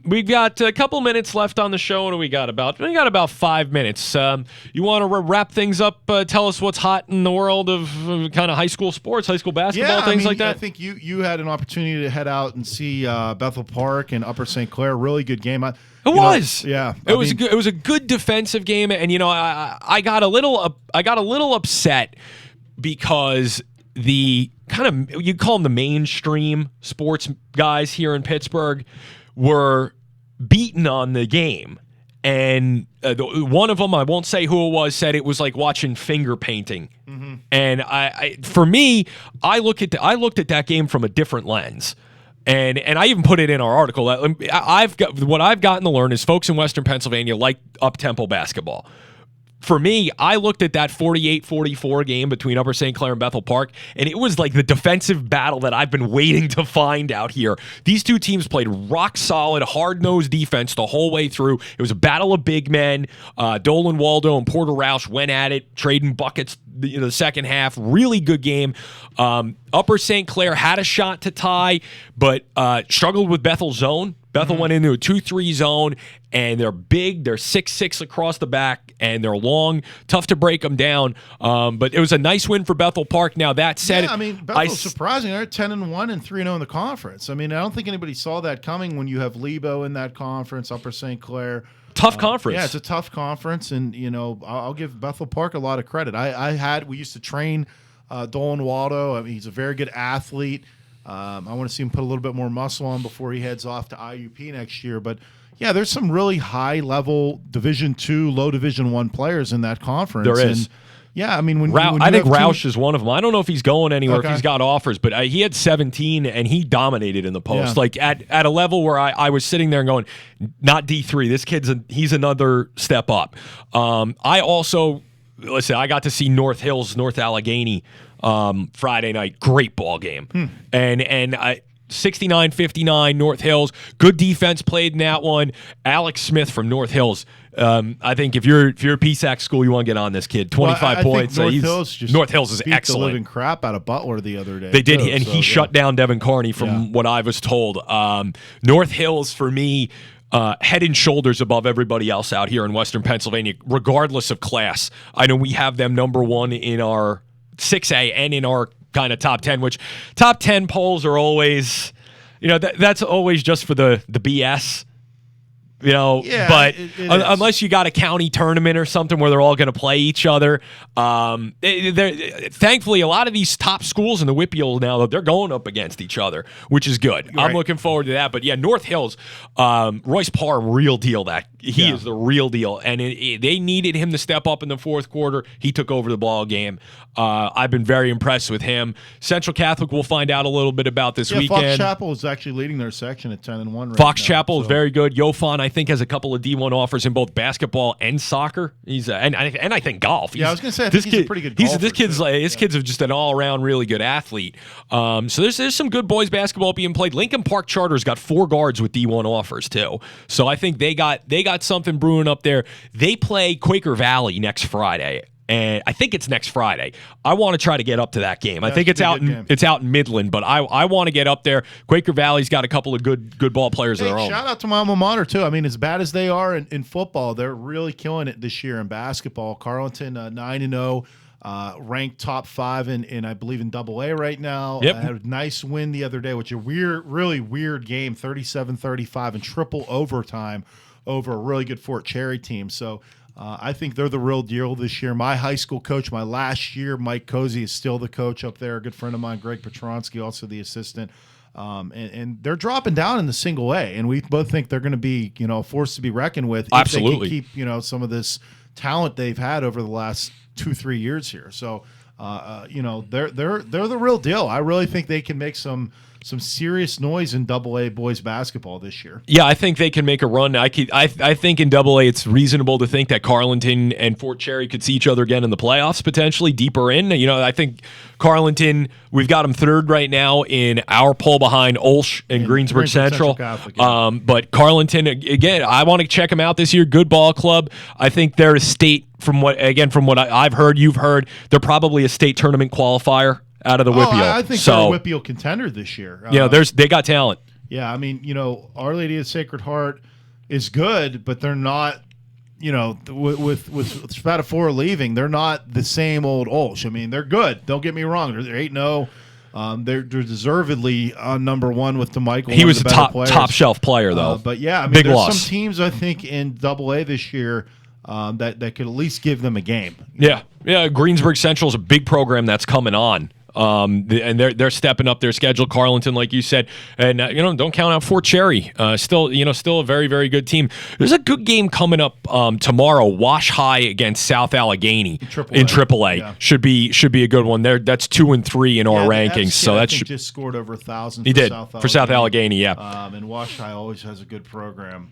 we've got a couple minutes left on the show. What do we got about? We got about 5 minutes. You want to wrap things up? Tell us what's hot in the world of kind of high school sports, high school basketball, things like that. I think you had an opportunity to head out and see Bethel Park and Upper St. Clair. Really good game. It was a good defensive game, and I got a little upset because the kind of, you call them the mainstream sports guys here in Pittsburgh, were beaten on the game. And one of them, I won't say who it was, said it was like watching finger painting. Mm-hmm. And for me, I looked at that game from a different lens. And I even put it in our article. What I've gotten to learn is folks in Western Pennsylvania like up-tempo basketball. For me, I looked at that 48-44 game between Upper St. Clair and Bethel Park, and it was like the defensive battle that I've been waiting to find out here. These two teams played rock-solid, hard-nosed defense the whole way through. It was a battle of big men. Dolan Waldo and Porter Roush went at it, trading buckets the second half. Really good game. Upper St. Clair had a shot to tie, but struggled with Bethel's zone. Bethel went into a 2-3 zone, and they're big. They're 6'6" across the back, and they're long. Tough to break them down. But it was a nice win for Bethel Park. Now, that said, Bethel's surprising. They're 10-1 and 3-0 in the conference. I mean, I don't think anybody saw that coming when you have Lebo in that conference, Upper St. Clair. Tough conference. Yeah, it's a tough conference, and I'll give Bethel Park a lot of credit. We used to train Dolan Waldo. I mean, he's a very good athlete. I want to see him put a little bit more muscle on before he heads off to IUP next year. But yeah, there's some really high level Division II, low Division I players in that conference. There is. Yeah, I mean, I think Roush is one of them. I don't know if he's going anywhere, Okay. if he's got offers, but he had 17 and he dominated in the post. Yeah. Like at a level where I was sitting there and going, not D3. This he's another step up. I also I got to see North Hills, North Allegheny Friday night. Great ball game, and 69-59 North Hills. Good defense played in that one. Alex Smith from North Hills. I think if you're a PSAC school, you want to get on this kid. 25 points. North Hills is beat excellent. The living crap out of Butler the other day. They did, too, and he shut down Devin Carney from what I was told. North Hills, for me, head and shoulders above everybody else out here in Western Pennsylvania, regardless of class. I know we have them number one in our 6A and in our kind of top 10, which top 10 polls are always, that's always just for the BS. But unless you got a county tournament or something where they're all going to play each other, thankfully a lot of these top schools in the WPIAL now, they're going up against each other, which is good. Right. I'm looking forward to that. But yeah, North Hills, Royce Parham, real deal. He is the real deal, and they needed him to step up in the fourth quarter. He took over the ball game. I've been very impressed with him. Central Catholic, we'll find out a little bit about this weekend. Fox Chapel is actually leading their section at 10-1. Fox Chapel is very good. Yofan, I think, has a couple of D1 offers in both basketball and soccer. He's and I think golf. I was going to say, I think he's a pretty good golfer. This kid's just an all-around really good athlete. So there's some good boys basketball being played. Lincoln Park Charter's got 4 guards with D1 offers too. So I think they got something brewing up there. They play Quaker Valley next Friday. And I think it's next Friday. I want to try to get up to that game. I think it's out in Midland, but I want to get up there. Quaker Valley's got a couple of good ball players of their own. Shout out to my alma mater too. I mean, as bad as they are in football, they're really killing it this year in basketball. Carleton 9-0, ranked top 5 in I believe in AA right now. Yep. Had a nice win the other day, which is a really weird game, 37-35 in triple overtime over a really good Fort Cherry team. So. I think they're the real deal this year. My high school coach, my last year, Mike Cozy, is still the coach up there. A good friend of mine, Greg Petronsky, also the assistant. And they're dropping down in the single A, and we both think they're going to be, a force to be reckoned with. Absolutely. If they can keep, some of this talent they've had over the last 2-3 years here. So, they're the real deal. I really think they can make some serious noise in AA boys basketball this year. Yeah, I think they can make a run. I think in AA it's reasonable to think that Carleton and Fort Cherry could see each other again in the playoffs, potentially deeper in. I think Carleton, we've got them third right now in our poll behind Olsh and Greensburg Central. Catholic, yeah. But Carleton, again, I want to check them out this year. Good ball club. I think they're a state, from what I've heard, you've heard, they're probably a state tournament qualifier out of the WPIAL. I think they're a WPIAL contender this year. They got talent. Yeah, I mean, Our Lady of Sacred Heart is good, but they're not, with Spadafora leaving, they're not the same old Olsh. I mean, they're good. Don't get me wrong. They're 8-0. They're deservedly on number 1 with DeMichael. He was a top shelf player, though. But yeah, I mean, big there's loss. some teams I think in AA this year that could at least give them a game. Yeah. Greensburg Central is a big program that's coming on. And they're stepping up their schedule. Carleton, like you said, and don't count out Fort Cherry. Still a very, very good team. There's a good game coming up tomorrow. Wash High against South Allegheny in AAA. Yeah. Should be a good one. That's 2 and 3 in our rankings. So that just scored over 1,000. He did for South Allegheny. Yeah. And Wash High always has a good program.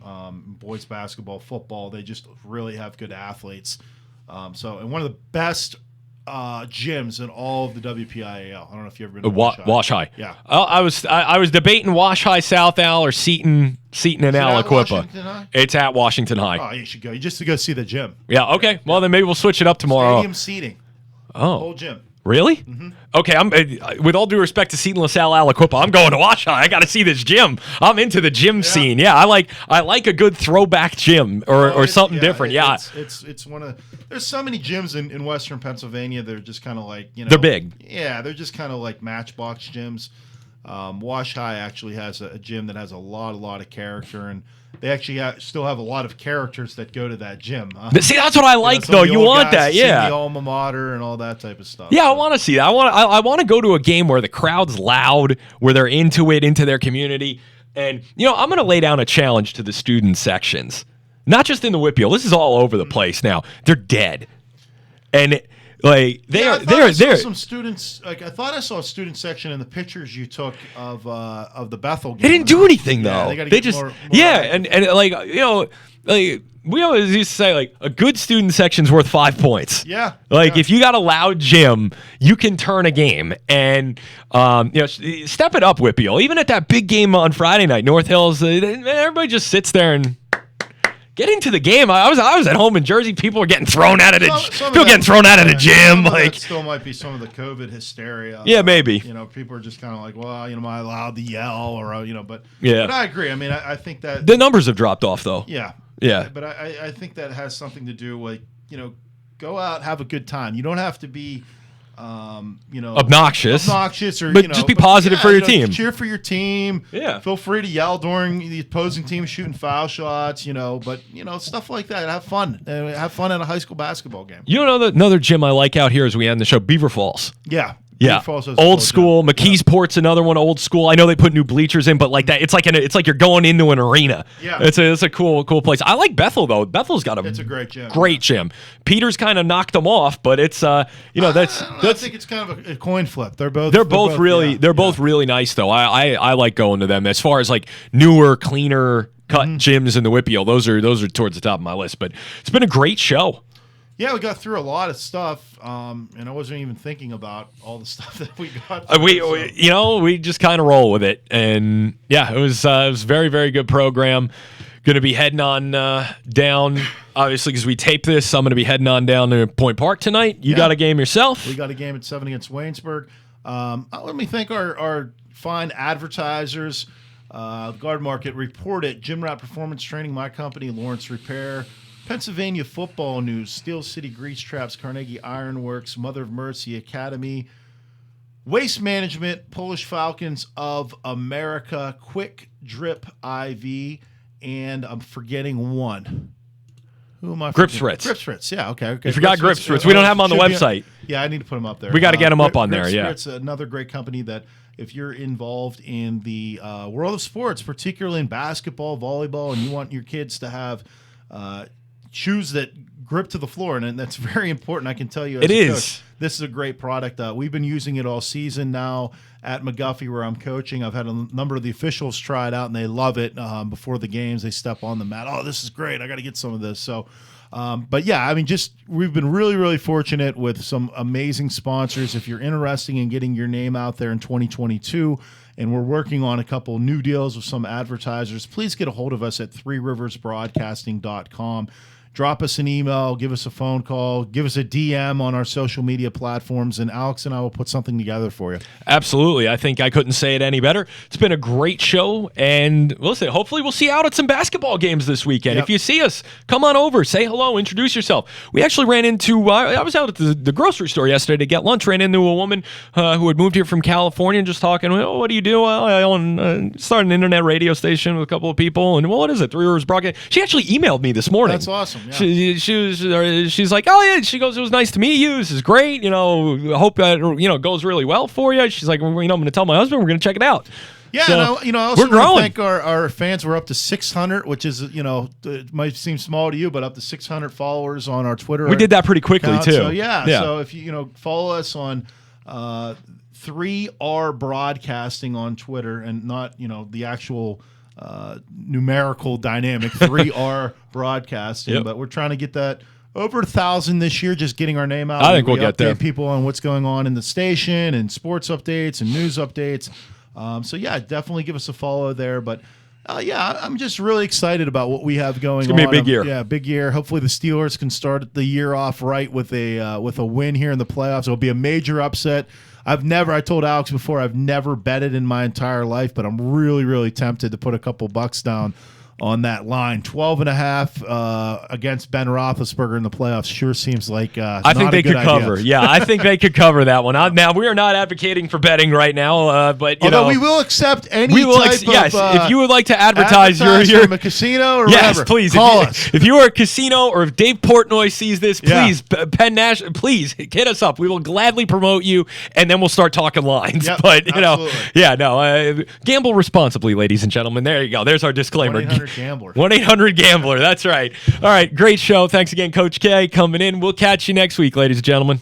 Boys basketball, football. They just really have good athletes. And one of the best gyms in all of the WPIAL. I don't know if you ever been to Wash High. Yeah. I was debating Wash High South Al or Seton and Aliquippa. It's at Washington High. Oh, you should go. Just to go see the gym. Yeah. Okay. Well, then maybe we'll switch it up tomorrow. Stadium seating. Oh. Whole gym. Really? Mm-hmm. Okay, I'm with all due respect to Seton LaSalle Aliquippa, I'm going to Wash High. I got to see this gym. I'm into the gym scene. Yeah, I like a good throwback gym or something different. It's one of there's so many gyms in Western Pennsylvania. They're just kind of like they're big. Yeah, they're just kind of like matchbox gyms. Wash High actually has a gym that has a lot of character, and they actually still have a lot of characters that go to that gym. See, that's what I like, though. You want that, yeah. The alma mater and all that type of stuff. Yeah, I want to see that. I want to go to a game where the crowd's loud, where they're into their community. And, I'm going to lay down a challenge to the student sections. Not just in the WPIAL. This is all over the place now. They're dead. And Like I saw some students. Like I thought I saw a student section in the pictures you took of the Bethel game. They didn't do anything though. Yeah, they just more and like like we always used to say like a good student section's worth 5 points. Yeah. Like if you got a loud gym, you can turn a game and step it up, Whitfield. Even at that big game on Friday night, North Hills, everybody just sits there and get into the game. I was at home in Jersey. People were getting thrown out of the gym. Like that still might be some of the COVID hysteria. Yeah, maybe. People are just kind of like, well, am I allowed to yell or but yeah. But I agree. I mean, I think that the numbers have dropped off though. Yeah. Yeah. But I think that has something to do with go out, have a good time. You don't have to be obnoxious or but just be positive for your team. Cheer for your team. Yeah. Feel free to yell during the opposing team shooting foul shots, but stuff like that. Have fun. Have fun at a high school basketball game. Another gym I like out here as we end the show, Beaver Falls. Yeah. Yeah, old school. McKees Port's another one, old school. I know they put new bleachers in, but like that, it's like you're going into an arena. Yeah, it's a cool place. I like Bethel though. Bethel's got it's a great gym. Great gym. Peter's kind of knocked them off, but it's I think it's kind of a coin flip. They're both really nice though. I like going to them as far as like newer, cleaner cut gyms in the Whitfield. Those are towards the top of my list. But it's been a great show. Yeah, we got through a lot of stuff, and I wasn't even thinking about all the stuff that we got. We just kind of roll with it, and yeah, it was a very, very good program. Going to be heading on down, obviously, because we tape this. I'm going to be heading on down to Point Park tonight. You got a game yourself. We got a game at 7 against Waynesburg. Let me thank our fine advertisers. Guard Market Report It, Gym Rat Performance Training, my company, Lawrence Repair. Pennsylvania Football News, Steel City Grease Traps, Carnegie Ironworks, Mother of Mercy Academy, Waste Management, Polish Falcons of America, Quick Drip IV, and I'm forgetting one. Who am I forgetting? Grips Fritz. Grips Fritz, yeah, okay. You forgot Grips Fritz. We don't have them on the website. Yeah, I need to put them up there. We got to get them up on there, Grips yeah. Fritz, another great company that if you're involved in the world of sports, particularly in basketball, volleyball, and you want your kids to have shoes that grip to the floor, and that's very important. I can tell you, as a coach, this is a great product. We've been using it all season now at McGuffey, where I'm coaching. I've had a number of the officials try it out, and they love it. Before the games, they step on the mat. Oh, this is great! I got to get some of this. So, but yeah, I mean, we've been really, really fortunate with some amazing sponsors. If you're interested in getting your name out there in 2022. And we're working on a couple new deals with some advertisers. Please get a hold of us at threeriversbroadcasting.com. Drop us an email, give us a phone call, give us a DM on our social media platforms, and Alex and I will put something together for you. Absolutely. I think I couldn't say it any better. It's been a great show, and listen, hopefully we'll see you out at some basketball games this weekend. Yep. If you see us, come on over, say hello, introduce yourself. We actually ran into, I was out at the grocery store yesterday to get lunch, ran into a woman who had moved here from California and just talking, well, what do you do? Well, I started an internet radio station with a couple of people, and well, what is it? Three Rivers Broadcast. She actually emailed me this morning. That's awesome. Yeah. She's like, oh yeah. She goes, it was nice to meet you. This is great. I hope that goes really well for you. She's like, I'm going to tell my husband we're going to check it out. Yeah, so, I also we're growing. Thank our fans. We're up to 600, which is it might seem small to you, but up to 600 followers on our Twitter. We did that pretty quickly account. too. So so if you follow us on 3R Broadcasting on Twitter, and not the actual numerical dynamic 3R Broadcasting, yep. But we're trying to get that over 1,000 this year, just getting our name out. I think we'll get there. People on what's going on in the station and sports updates and news updates. So yeah, definitely give us a follow there. But I'm just really excited about what we have going on. It's gonna be a big year. Yeah, big year. Hopefully the Steelers can start the year off right with a win here in the playoffs. It'll be a major upset. I told Alex before, I've never betted in my entire life, but I'm really, really tempted to put a couple bucks down on that line. 12.5 against Ben Roethlisberger in the playoffs sure seems like I think they could cover. Yeah, I think they could cover that one. Now we are not advocating for betting right now, but although we will accept any type yes, of if you would like to advertise your from a casino or yes, whatever, please call us. If you are a casino or if Dave Portnoy sees this, please Penn Nash, please hit us up. We will gladly promote you, and then we'll start talking lines. Yep, but absolutely. gamble responsibly, ladies and gentlemen. There you go. There's our disclaimer. 1-800-GAMBLER. 1-800-GAMBLER. That's right. All right. Great show. Thanks again, Coach K, coming in. We'll catch you next week, ladies and gentlemen.